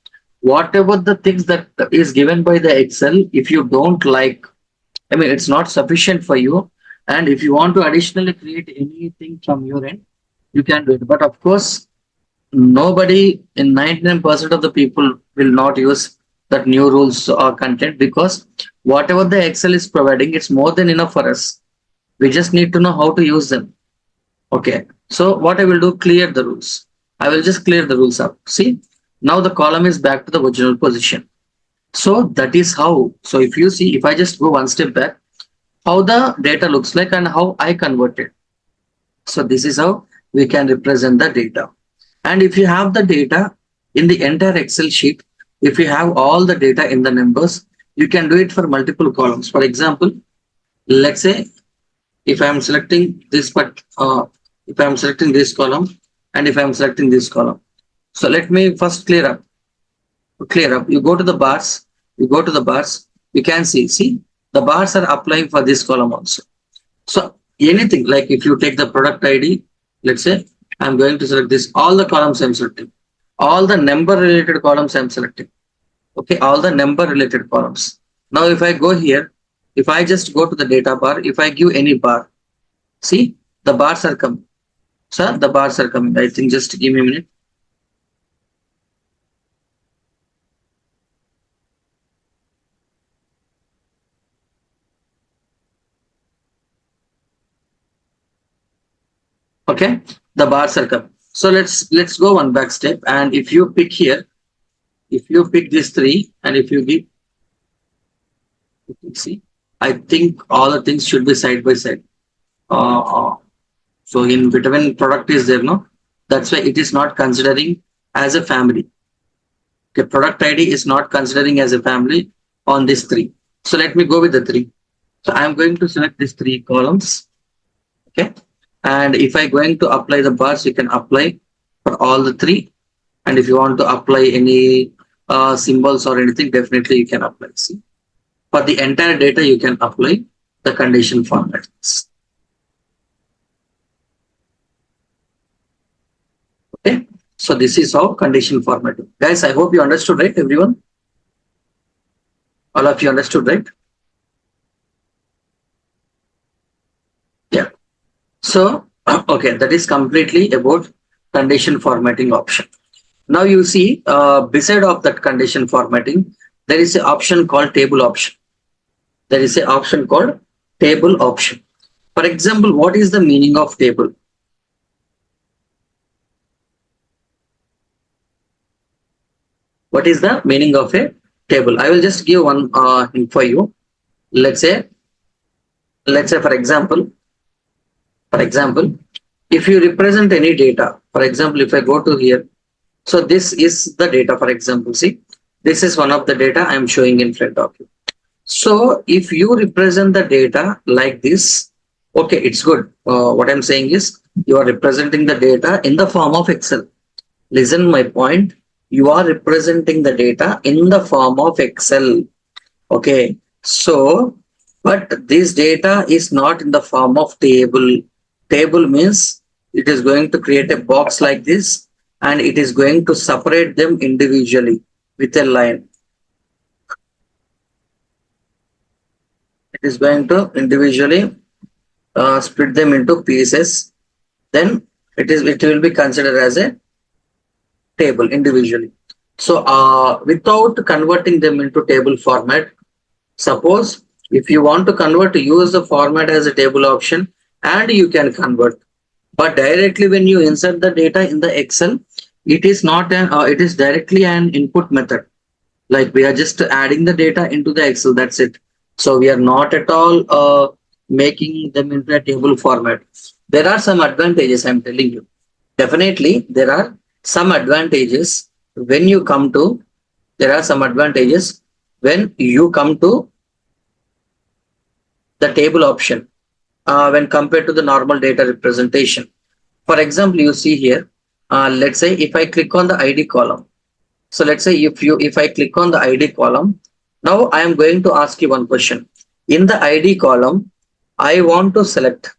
whatever the things that is given by the Excel, if you don't like, I mean, it's not sufficient for you. And if you want to additionally create anything from your end, you can do it. But of course, nobody in 99% of the people will not use that new rules or content because whatever the Excel is providing, it's more than enough for us. We just need to know how to use them. Okay. So what I will do, clear the rules. I will just clear the rules up. See, now the column is back to the original position. So that is how. So if you see, if I just go one step back, how the data looks like and how I convert it. So this is how we can represent the data. And if you have the data in the entire Excel sheet, if you have all the data in the numbers, you can do it for multiple columns. For example, let's say if I'm selecting this, but if I'm selecting this column and if I'm selecting this column. So let me first clear up. Clear up. You go to the bars. You go to the bars. You can see the bars are applying for this column also. So anything like if you take the product ID, let's say I'm going to select this, all the columns I'm selecting, all the number related columns I'm selecting. Okay, all the number related columns. Now if I go here, if I just go to the data bar, if I give any bar, see the bars are coming. So the bars are coming. I think just give me a minute. Okay, the bars are coming. So let's go one back step. And if you pick here, if you pick this three, and if you give, see, I think all the things should be side by side. Uh, uh, so in between product is there, no? That's why it is not considering as a family. Okay, product ID is not considering as a family on this three. So let me go with the three. So I'm going to select these three columns. Okay. And if I going to apply the bars, you can apply for all the three. And if you want to apply any symbols or anything, definitely you can apply. See, for the entire data, you can apply the condition format. Okay. So this is how condition formatting. Guys, I hope you understood, right? Everyone? All of you understood, right? Yeah. So, okay, that is completely about condition formatting option. Now you see, beside of that condition formatting, there is an option called table option. There is an option called table option. For example, what is the meaning of table? What is the meaning of a table? I will just give one hint for you. Let's say, for example, if you represent any data, for example, if I go to here, so this is the data, for example, see, this is one of the data I'm showing in front of you. So if you represent the data like this, okay, it's good. What I'm saying is you are representing the data in the form of Excel. Listen my point. You are representing the data in the form of Excel. Okay. So, but this data is not in the form of table. Table means it is going to create a box like this and it is going to separate them individually with a line. It is going to individually split them into pieces. Then it will be considered as a table individually. So without converting them into table format, suppose if you want to convert, use the format as a table option and you can convert. But directly when you insert the data in the Excel, it is not an it is directly an input method. Like we are just adding the data into the Excel, that's it. So we are not at all making them into a table format. There are some advantages, I'm telling you. Definitely there are some advantages when you come to, there are some advantages when you come to the table option when compared to the normal data representation. For example, you see here, let's say if I click on the ID column. So let's say if I click on the ID column, now I am going to ask you one question. In the ID column, I want to select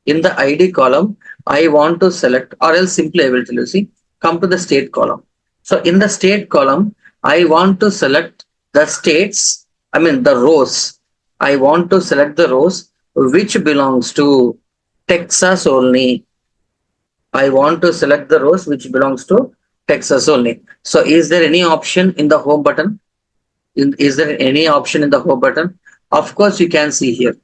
in the ID column, I want to select, or else simply I will tell you, see, come to the state column. So in the state column, I want to select the states, I mean the rows. I want to select the rows which belongs to Texas only. I want to select the rows which belongs to Texas only. So is there any option in the home button? Is there any option in the home button? Of course, you can see here.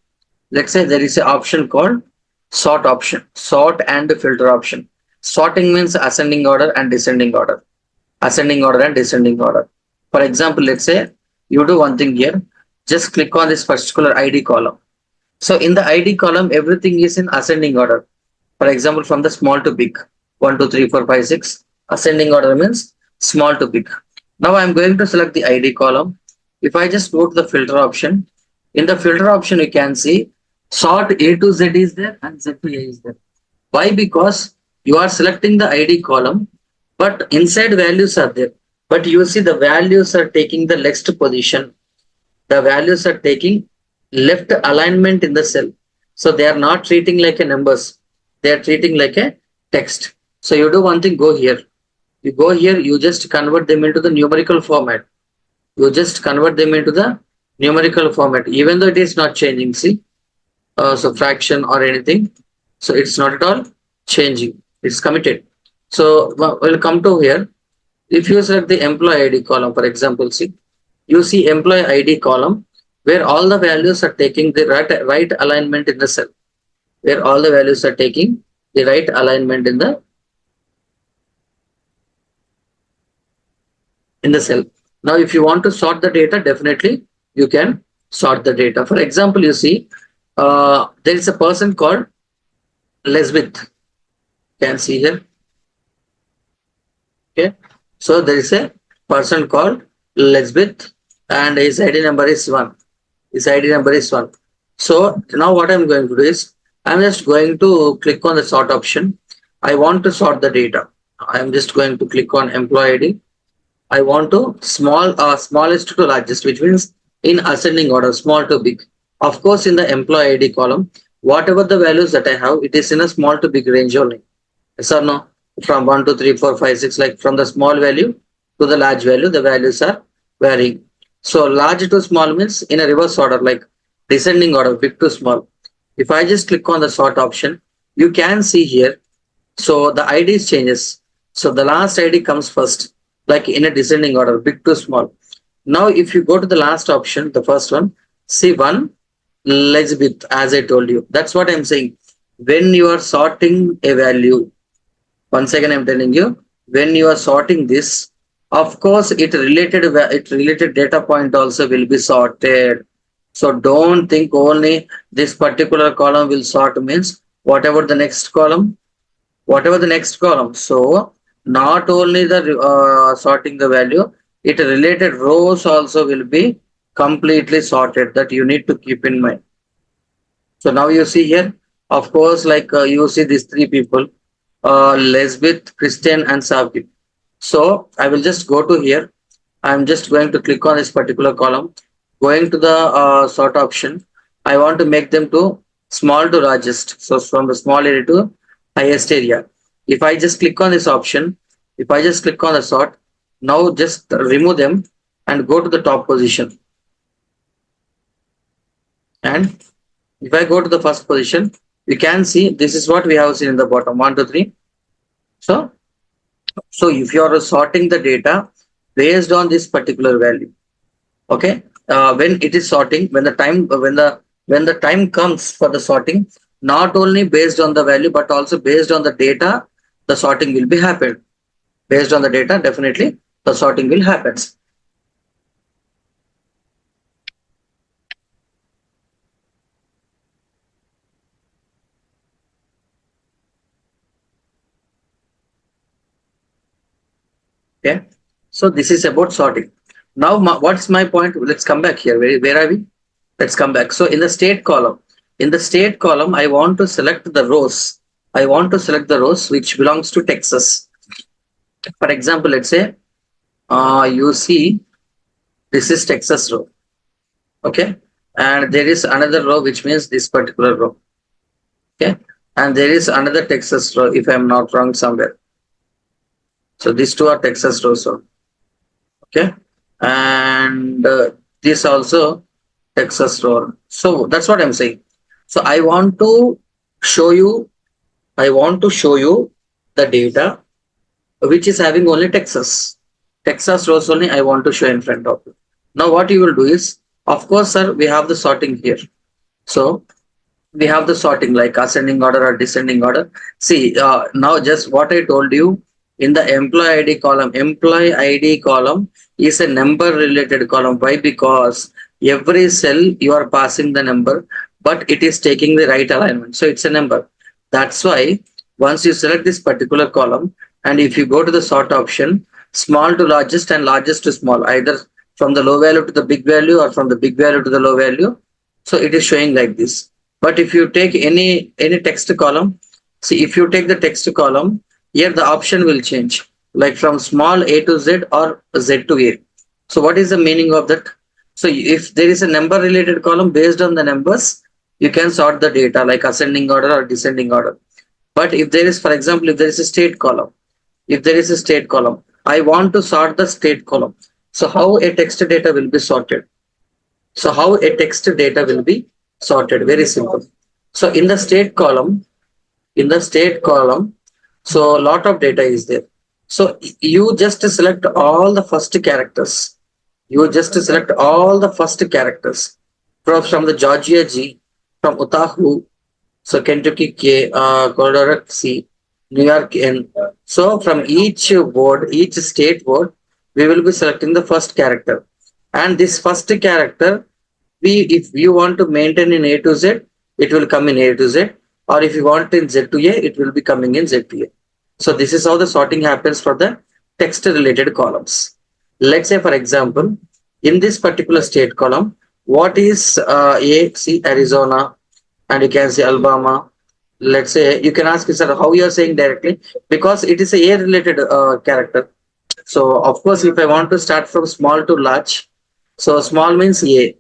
Let's say there is an option called sort option, sort and filter option. Sorting means ascending order and descending order, ascending order and descending order. For example, let's say you do one thing here, just click on this particular ID column. So in the ID column, everything is in ascending order. For example, from the small to big, 1, 2, 3, 4, 5, 6. Ascending order means small to big. Now I'm going to select the ID column. If I just go to the filter option, in the filter option, you can see sort A to Z is there and Z to A is there. Why? Because you are selecting the ID column, but inside values are there. But you see the values are taking the next position. The values are taking left alignment in the cell. So they are not treating like a numbers. They are treating like a text. So you do one thing, go here. You go here, you just convert them into the numerical format. You just convert them into the numerical format, even though it is not changing. See, so fraction or anything. So it's not at all changing. It's committed. So we'll come to here. If you select the employee ID column, for example, see, you see employee ID column where all the values are taking the right alignment in the cell. Where all the values are taking the right alignment in the cell. Now, if you want to sort the data, definitely you can sort the data. For example, you see there is a person called Lesbeth. You can see here. Okay. So there is a person called Lesbeth and his ID number is 1. His ID number is 1. So now what I'm going to do is I'm just going to click on the sort option. I want to sort the data. I'm just going to click on employee ID. I want to smallest to largest, which means in ascending order, small to big. Of course, in the employee ID column, whatever the values that I have, it is in a small to big range only. Yes or no? From 1 to 3, 4, 5, 6, like from the small value to the large value, the values are varying. So large to small means in a reverse order, like descending order, big to small. If I just click on the sort option, you can see here. So the IDs changes. So the last ID comes first, like in a descending order, big to small. Now, if you go to the last option, the first one, see one, let's bit, as I told you. That's what I'm saying. When you are sorting a value, once again I'm telling you, when you are sorting this, of course it related data point also will be sorted. So don't think only this particular column will sort means whatever the next column, whatever the next column. So not only the sorting the value, it related rows also will be completely sorted. That you need to keep in mind. So now you see here, of course, like you see these three people, Lesbeth, Christian, and Savki. So I will just go to here. I'm just going to click on this particular column. Going to the sort option, I want to make them to small to largest. So from the small area to highest area. If I just click on this option, if I just click on the sort, now just remove them and go to the top position. And if I go to the first position, you can see this is what we have seen in the bottom, 1, 2, 3. So, so if you are sorting the data based on this particular value, okay, when it is sorting, when the time comes for the sorting, not only based on the value but also based on the data, the sorting will be happened. Based on the data, definitely the sorting will happen. Okay, so this is about sorting. Now, what's my point? Let's come back here. Where are we? Let's come back. So in the state column, I want to select the rows. I want to select the rows which belongs to Texas. For example, let's say you see this is Texas row. Okay, and there is another row which means this particular row. Okay, and there is another Texas row if I'm not wrong somewhere. So these two are Texas rows. So, okay, and this also Texas row. So that's what I'm saying. So I want to show you. I want to show you the data which is having only Texas. Texas rows only I want to show in front of you. Now what you will do is, of course, sir, we have the sorting here. So we have the sorting like ascending order or descending order. See, now just what I told you, in the employee id column is a number related column. Why? Because every cell you are passing the number, but it is taking the right alignment, so it's a number. That's why once you select this particular column, and if you go to the sort option, small to largest and largest to small, either from the low value to the big value or from the big value to the low value, so it is showing like this. But if you take any text column, see, if you take the text column, here the option will change, like from small a to z or z to a. So what is the meaning of that? So if there is a number related column, based on the numbers, you can sort the data like ascending order or descending order. But if there is, for example, if there is a state column, if there is a state column, I want to sort the state column. So how a text data will be sorted? So how a text data will be sorted? Very simple. So in the state column, so a lot of data is there. So you just select all the first characters. You just select all the first characters from the Georgia G, from Otahu, so Kentucky K, Colorado C, New York N. So from each word, each state word, we will be selecting the first character. And this first character, if you want to maintain in A to Z, it will come in A to Z. Or if you want in Z to A, it will be coming in Z to A. So this is how the sorting happens for the text related columns. Let's say, for example, in this particular state column, what is A? See, Arizona, and you can say Alabama. Let's say you can ask, sir, how you are saying directly, because it is a related character. So of course, if I want to start from small to large, so small means A,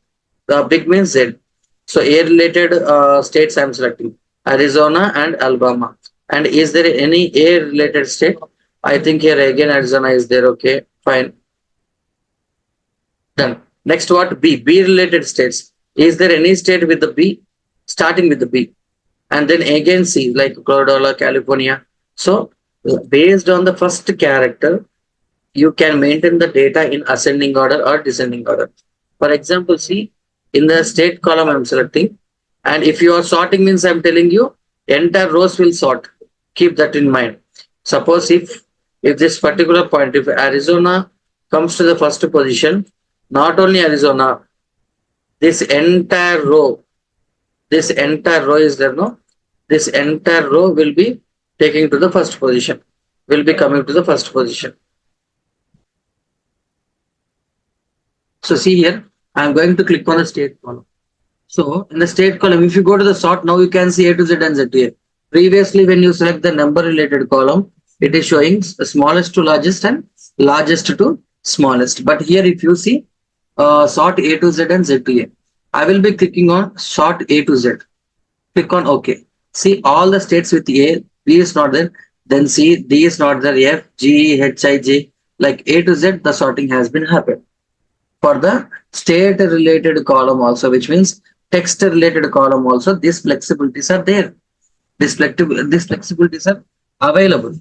the big means Z. So A related states I'm selecting Arizona and Alabama. And is there any A related state? I think here again Arizona is there. Okay, fine, done. Next, what B? B related states. Is there any state with the B? Starting with the B, and then again C, like Colorado, California. So based on the first character, you can maintain the data in ascending order or descending order. For example, see, in the state column I'm selecting, and if you are sorting means I'm telling you entire rows will sort. Keep that in mind. Suppose if this particular point, if Arizona comes to the first position, not only Arizona, this entire row, is there, no? This entire row will be taking to the first position, will be coming to the first position. So see here, I'm going to click on the state column. So in the state column, if you go to the sort, now you can see A to Z and Z to A. Previously, when you select the number related column, it is showing smallest to largest and largest to smallest. But here, if you see sort A to Z and Z to A, I will be clicking on sort A to Z. Click on OK. See all the states with A, B is not there, then C, D is not there, F, G, H, I, J, like A to Z, the sorting has been happened. For the state related column also, which means text related column also, these flexibilities are there. These flexibilities are available.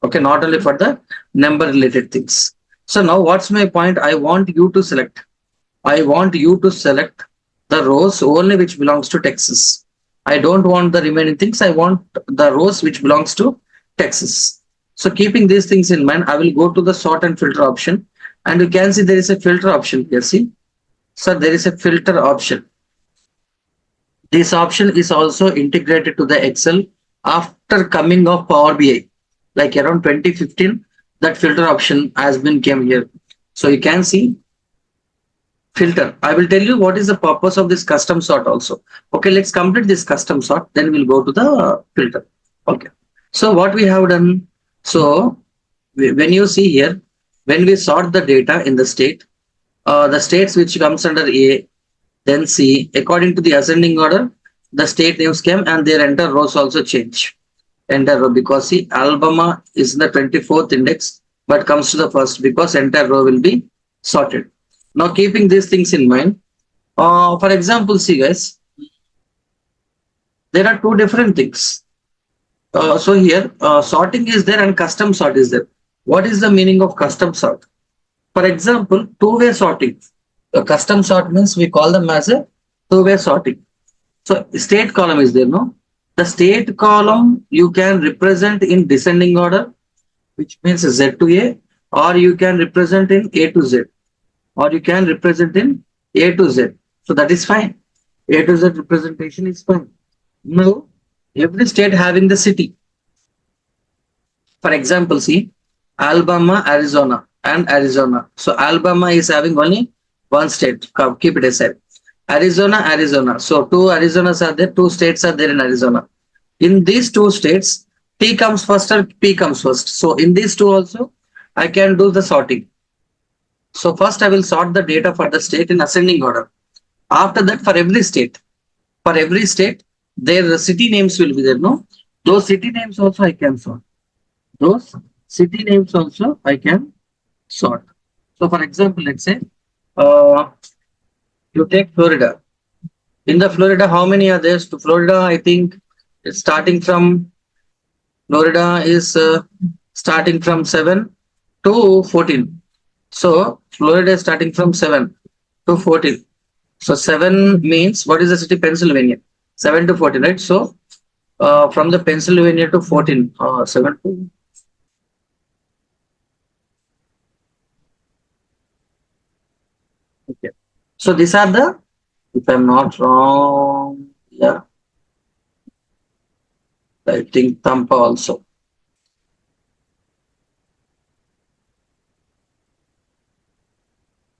Okay, not only for the number related things. So now what's my point? I want you to select the rows only which belongs to Texas. I don't want the remaining things. I want the rows which belongs to Texas. So keeping these things in mind, I will go to the sort and filter option, and you can see there is a filter option here. See, so there is a filter option. This option is also integrated to the Excel after coming of Power BI, like around 2015. That filter option has been came here. So you can see filter. I will tell you what is the purpose of this custom sort also. Okay, let's complete this custom sort, then we'll go to the filter. Okay, so what we have done, so when you see here, when we sort the data in the state, the states which comes under A, then C, according to the ascending order, the state names came and their enter rows also change. Enter row because see Alabama is in the 24th index but comes to the first because entire row will be sorted. Now keeping these things in mind, for example, see guys, there are two different things. So here sorting is there and custom sort is there. What is the meaning of custom sort? For example, two-way sorting. A custom sort means we call them as a two-way sorting. So state column is there, no? The state column you can represent in descending order, which means Z to A, or you can represent in A to Z, or you can represent in A to Z. So that is fine. A to Z representation is fine. Now, every state having the city. For example, see Alabama, Arizona, and Arizona. So Alabama is having only one state. Keep it aside. Arizona, Arizona. So two Arizonas are there, two states are there in Arizona. In these two states, T comes first or P comes first. So in these two also, I can do the sorting. So first I will sort the data for the state in ascending order. After that, for every state, their city names will be there. No, those city names also I can sort. Those city names also I can sort. So for example, let's say uh, you take Florida. In the Florida, how many are there? To Florida, I think it's starting from Florida is starting from 7 to 14. So Florida is starting from 7 to 14. So 7 means what is the city? Pennsylvania. 7 to 14, right? So from the Pennsylvania to 14, 7 to okay. So these are the, if I'm not wrong, yeah, I think Tampa also.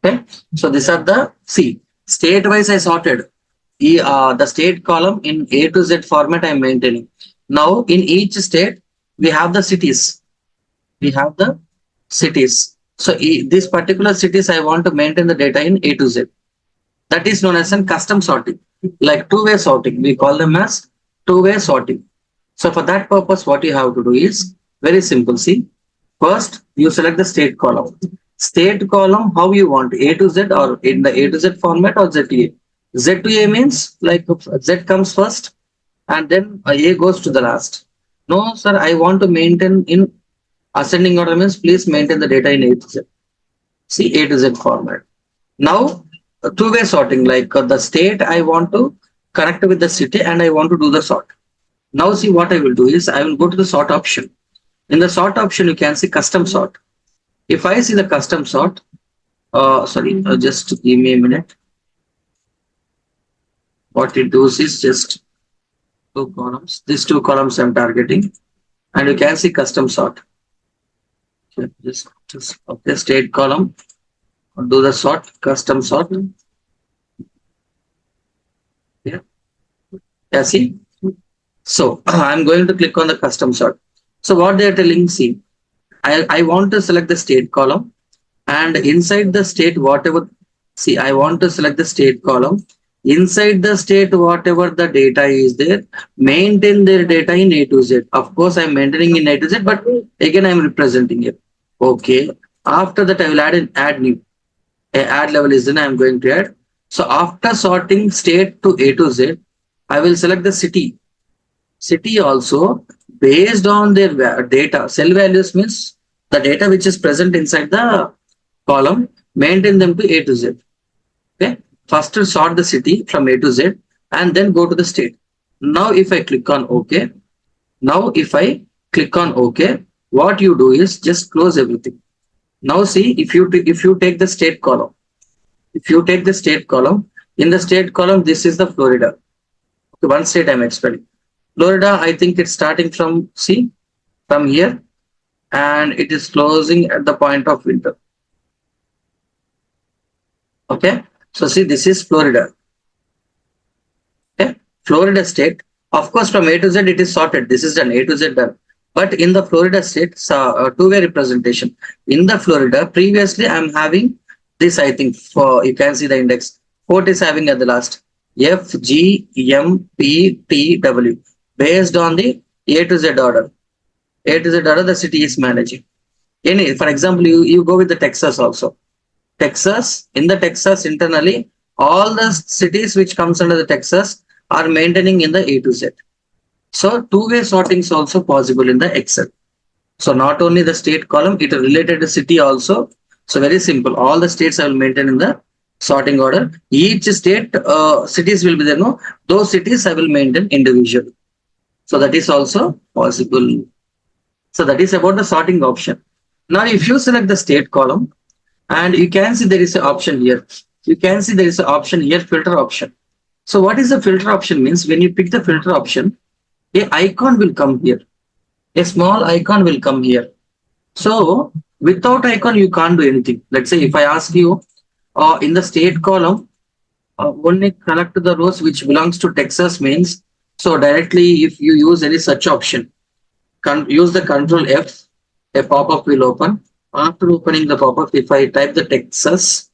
Okay. So these are the see state wise I sorted. The state column in A to Z format I'm maintaining. Now in each state we have the cities. We have the cities. So these particular cities I want to maintain the data in A to Z. That is known as a custom sorting, like two-way sorting. We call them as two-way sorting. So for that purpose, what you have to do is very simple. See, first you select the state column. State column, how you want A to Z or in the A to Z format or Z to A. Z to A means like Z comes first and then A goes to the last. No, sir, I want to maintain in ascending order means please maintain the data in A to Z. See A to Z format. Now, two-way sorting, like the state I want to connect with the city and I want to do the sort. Now, see what I will do is I will go to the sort option. In the sort option, you can see custom sort. If I see the custom sort, just give me a minute. What it does is just two columns. These two columns I'm targeting, and you can see custom sort. Okay, just okay, state column, do the sort, custom sort. Yeah, yeah, see. So I'm going to click on the custom sort. So what they are telling, see, I want to select the state column and inside the state, whatever, see, I want to select the state column. Inside the state, whatever the data is there, maintain their data in A to Z. Of course, I'm maintaining in A to Z, but again, I'm representing it. Okay. After that, I will add new. Add level is then I'm going to add. So after sorting state to A to Z, I will select the city also based on their data. Cell values means the data which is present inside the column, maintain them to A to Z. Okay. First to sort the city from A to Z and then go to the state. Now if I click on OK, what you do is just close everything. Now see if you take the state column, in the state column, this is the Florida. Okay, one state I'm expecting. Florida, I think it's starting from from here and it is closing at the point of winter. Okay, so see this is Florida. Okay, Florida state. Of course, from A to Z it is sorted. This is done. A to Z done. But in the Florida state, two-way representation. In the Florida, previously I'm having this. I think for you can see the index. Fort is having at the last. F, G, M, P, T, W. Based on the A to Z order. A to Z order the city is managing. For example, you go with the Texas also. Texas, in the Texas internally, all the cities which comes under the Texas are maintaining in the A to Z. So two-way sorting is also possible in the Excel. So not only the state column, it related to city also. So very simple. All the states I will maintain in the sorting order. Each state cities will be there. No, those cities I will maintain individually. So that is also possible. So that is about the sorting option. Now, if you select the state column, and you can see there is an option here. You can see there is an option here, filter option. So what is the filter option means? When you pick the filter option, a icon will come here. A small icon will come here. So without icon, you can't do anything. Let's say if I ask you in the state column, only collect the rows which belongs to Texas means. So directly, if you use any such option, use the Control F, a pop-up will open. After opening the pop-up, if I type the Texas,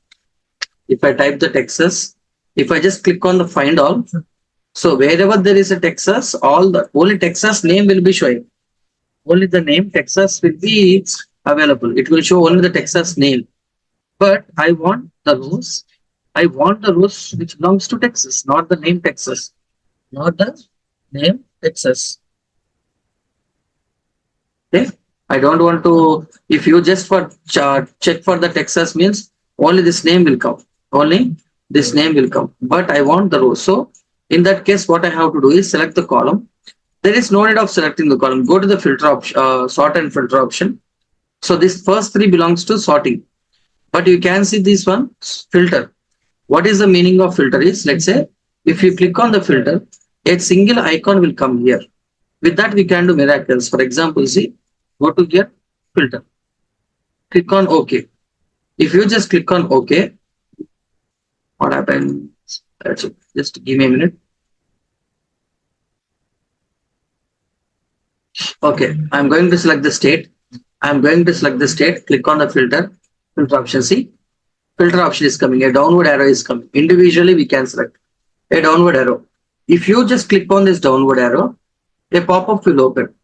if I just click on the find all, so wherever there is a Texas, all the only Texas name will be showing. Only the name Texas will be available. It will show only the Texas name. But I want the rows. I want the rows which belongs to Texas, not the name Texas, not the name Texas. Okay. I don't want to. If you just for check for the Texas means only this name will come. Only this name will come. But I want the row. So in that case, what I have to do is select the column. There is no need of selecting the column. Go to the filter option, sort and filter option. So this first three belongs to sorting. But you can see this one filter. What is the meaning of filter is, let's say, if you click on the filter, a single icon will come here. With that, we can do miracles. For example, see, go to here, filter. Click on OK. If you just click on OK, what happens? That's it. Just give me a minute. Okay, I'm going to select the state. I'm going to select the state. Click on the filter. Filter option. See, filter option is coming. A downward arrow is coming. Individually, we can select a downward arrow. If you just click on this downward arrow, a pop-up will open.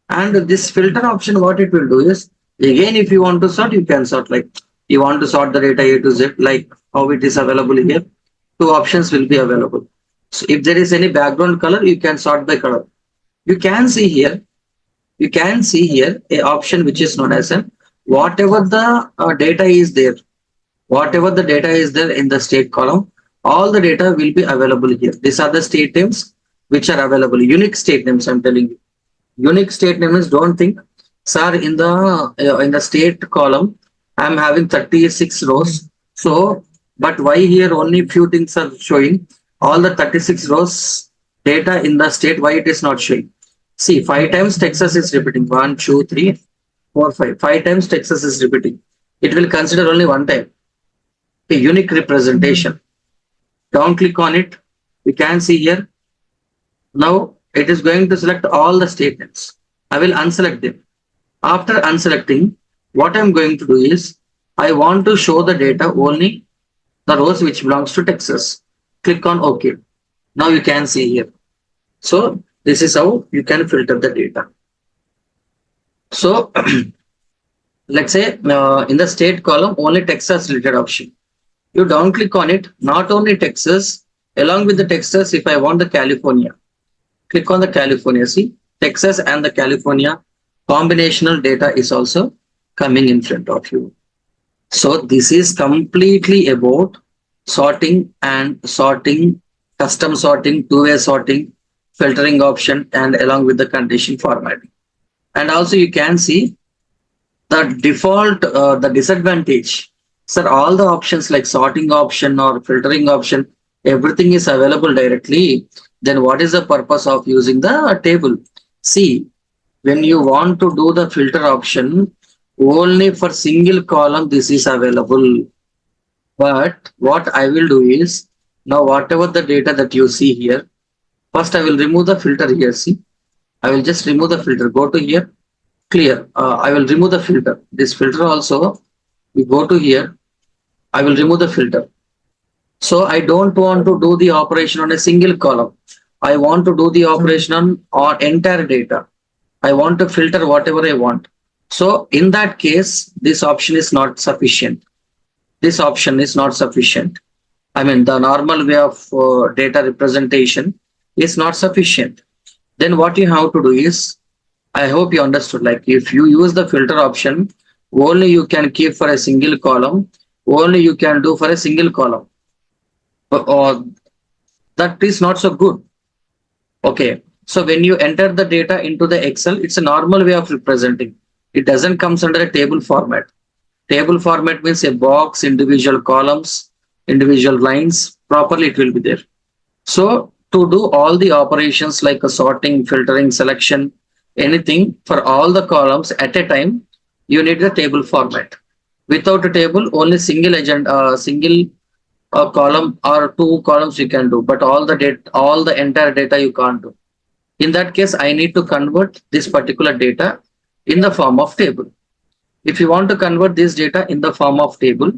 And this filter option, what it will do is, again, if you want to sort, you can sort. Like you want to sort the data A to Z, like how it is available here. Two options will be available. So if there is any background color, you can sort by color. You can see here a option which is known as an whatever the data is there, in the state column, all the data will be available here. These are the state names which are available. Unique state names, I'm telling you. Unique state names, don't think, sir, in the state column, I'm having 36 rows. So, but why here only few things are showing? All the 36 rows data in the state, why it is not showing? See, 5 times Texas is repeating. 1, 2, 3, 4, 5. 5 times Texas is repeating. It will consider only one time. A unique representation. Down click on it. We can see here. Now it is going to select all the statements. I will unselect them. After unselecting, what I'm going to do is I want to show the data only the rows which belongs to Texas. Click on OK. Now you can see here. So this is how you can filter the data. So let's say in the state column, only Texas related option. You down click on it, not only Texas, along with the Texas, if I want the California, click on the California. See, Texas and the California combinational data is also coming in front of you. So this is completely about sorting, custom sorting, two-way sorting, filtering option, and along with the condition formatting. And also you can see the default, the disadvantage. Sir, all the options like sorting option or filtering option, everything is available directly. Then what is the purpose of using the table? See, when you want to do the filter option, only for single column this is available. But what I will do is, now whatever the data that you see here, first I will remove the filter here. See, I will just remove the filter. Go to here, clear. I will remove the filter. This filter also, we go to here, I will remove the filter. So I don't want to do the operation on a single column. I want to do the operation on entire data. I want to filter whatever I want. So in that case, this option is not sufficient. This option is not sufficient. I mean, the normal way of data representation is not sufficient. Then what you have to do is, I hope you understood, like if you use the filter option, only you can keep for a single column, only you can do for a single column. Or that is not so good. Okay. So when you enter the data into the Excel, it's a normal way of representing. It doesn't comes under a table format. Table format means a box, individual columns, individual lines, properly it will be there. So to do all the operations like a sorting, filtering, selection, anything for all the columns at a time, you need the table format. Without a table, only single agenda, single column or two columns you can do, but all the data, all the entire data you can't do. In that case, I need to convert this particular data in the form of table. If you want to convert this data in the form of table,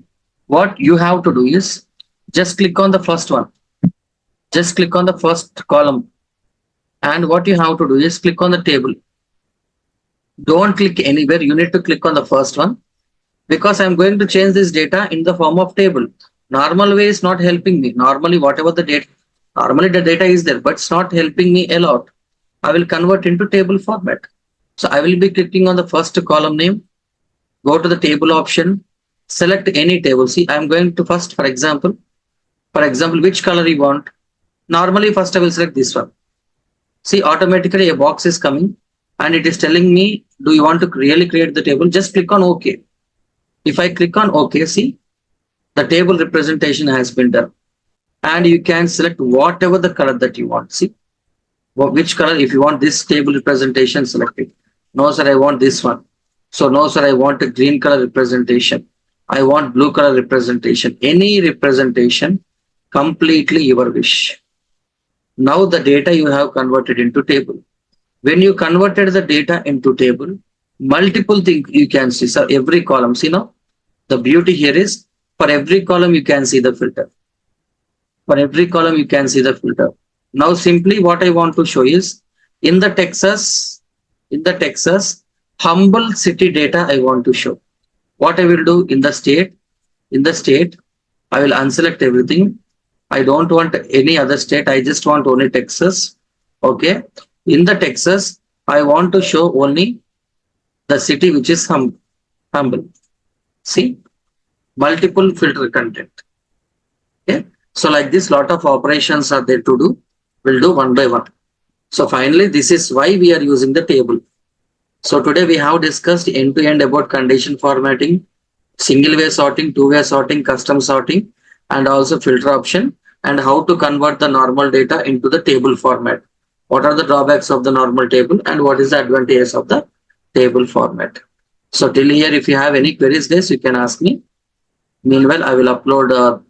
what you have to do is just click on the first one. Just click on the first column. And what you have to do is click on the table. Don't click anywhere. You need to click on the first one because I'm going to change this data in the form of table. Normal way is not helping me. Normally, whatever the data, normally the data is there, but it's not helping me a lot. I will convert into table format. So I will be clicking on the first column name, go to the table option, select any table. See, I'm going to first, for example, which color you want. Normally, first I will select this one. See, automatically a box is coming and it is telling me, do you want to really create the table? Just click on OK. If I click on OK, see, the table representation has been done. And you can select whatever the color that you want. See, which color, if you want this table representation, select it. No, sir, I want this one. So, no, sir, I want a green color representation. I want blue color representation. Any representation, completely your wish. Now the data you have converted into table. When you converted the data into table, multiple things you can see. So every column, see now, the beauty here is for every column you can see the filter. For every column you can see the filter. Now simply what I want to show is in the Texas humble city data I want to show. What I will do in the state, I will unselect everything. I don't want any other state. I just want only Texas. Okay. In the Texas, I want to show only the city which is humble. See, multiple filter content. Okay. So like this, lot of operations are there to do. We'll do one by one. So finally, this is why we are using the table. So today we have discussed end-to-end about condition formatting, single way sorting, two-way sorting, custom sorting, and also filter option, and how to convert the normal data into the table format. What are the drawbacks of the normal table and what is the advantages of the table format? So till here, if you have any queries, this you can ask me. Meanwhile, I will upload.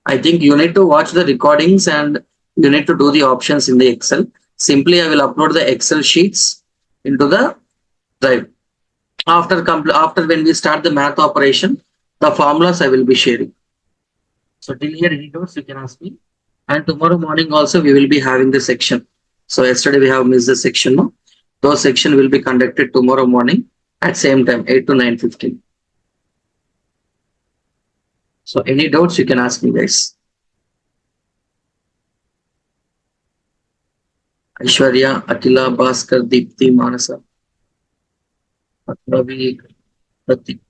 I think you need to watch the recordings and you need to do the options in the Excel. Simply, I will upload the Excel sheets into the drive. After when we start the math operation, the formulas I will be sharing. So till here, any doubts you can ask me. And tomorrow morning also we will be having the section. So yesterday we have missed the section. No? Those section will be conducted tomorrow morning at same time 8 to 9:15. So any doubts you can ask me, guys. Aishwarya, Atila, Bhaskar, Deepti, Manasa, Ravi, Pratik,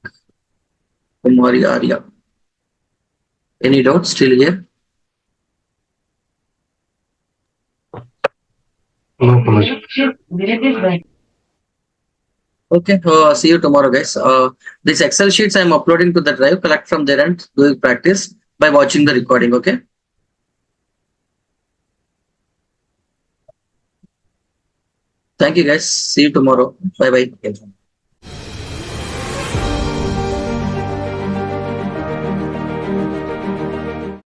Kumari, Arya. Any doubts still here? Okay, see you tomorrow, guys. This Excel sheets I'm uploading to the drive, collect from there and do practice by watching the recording. Okay. Thank you, guys. See you tomorrow. Bye bye.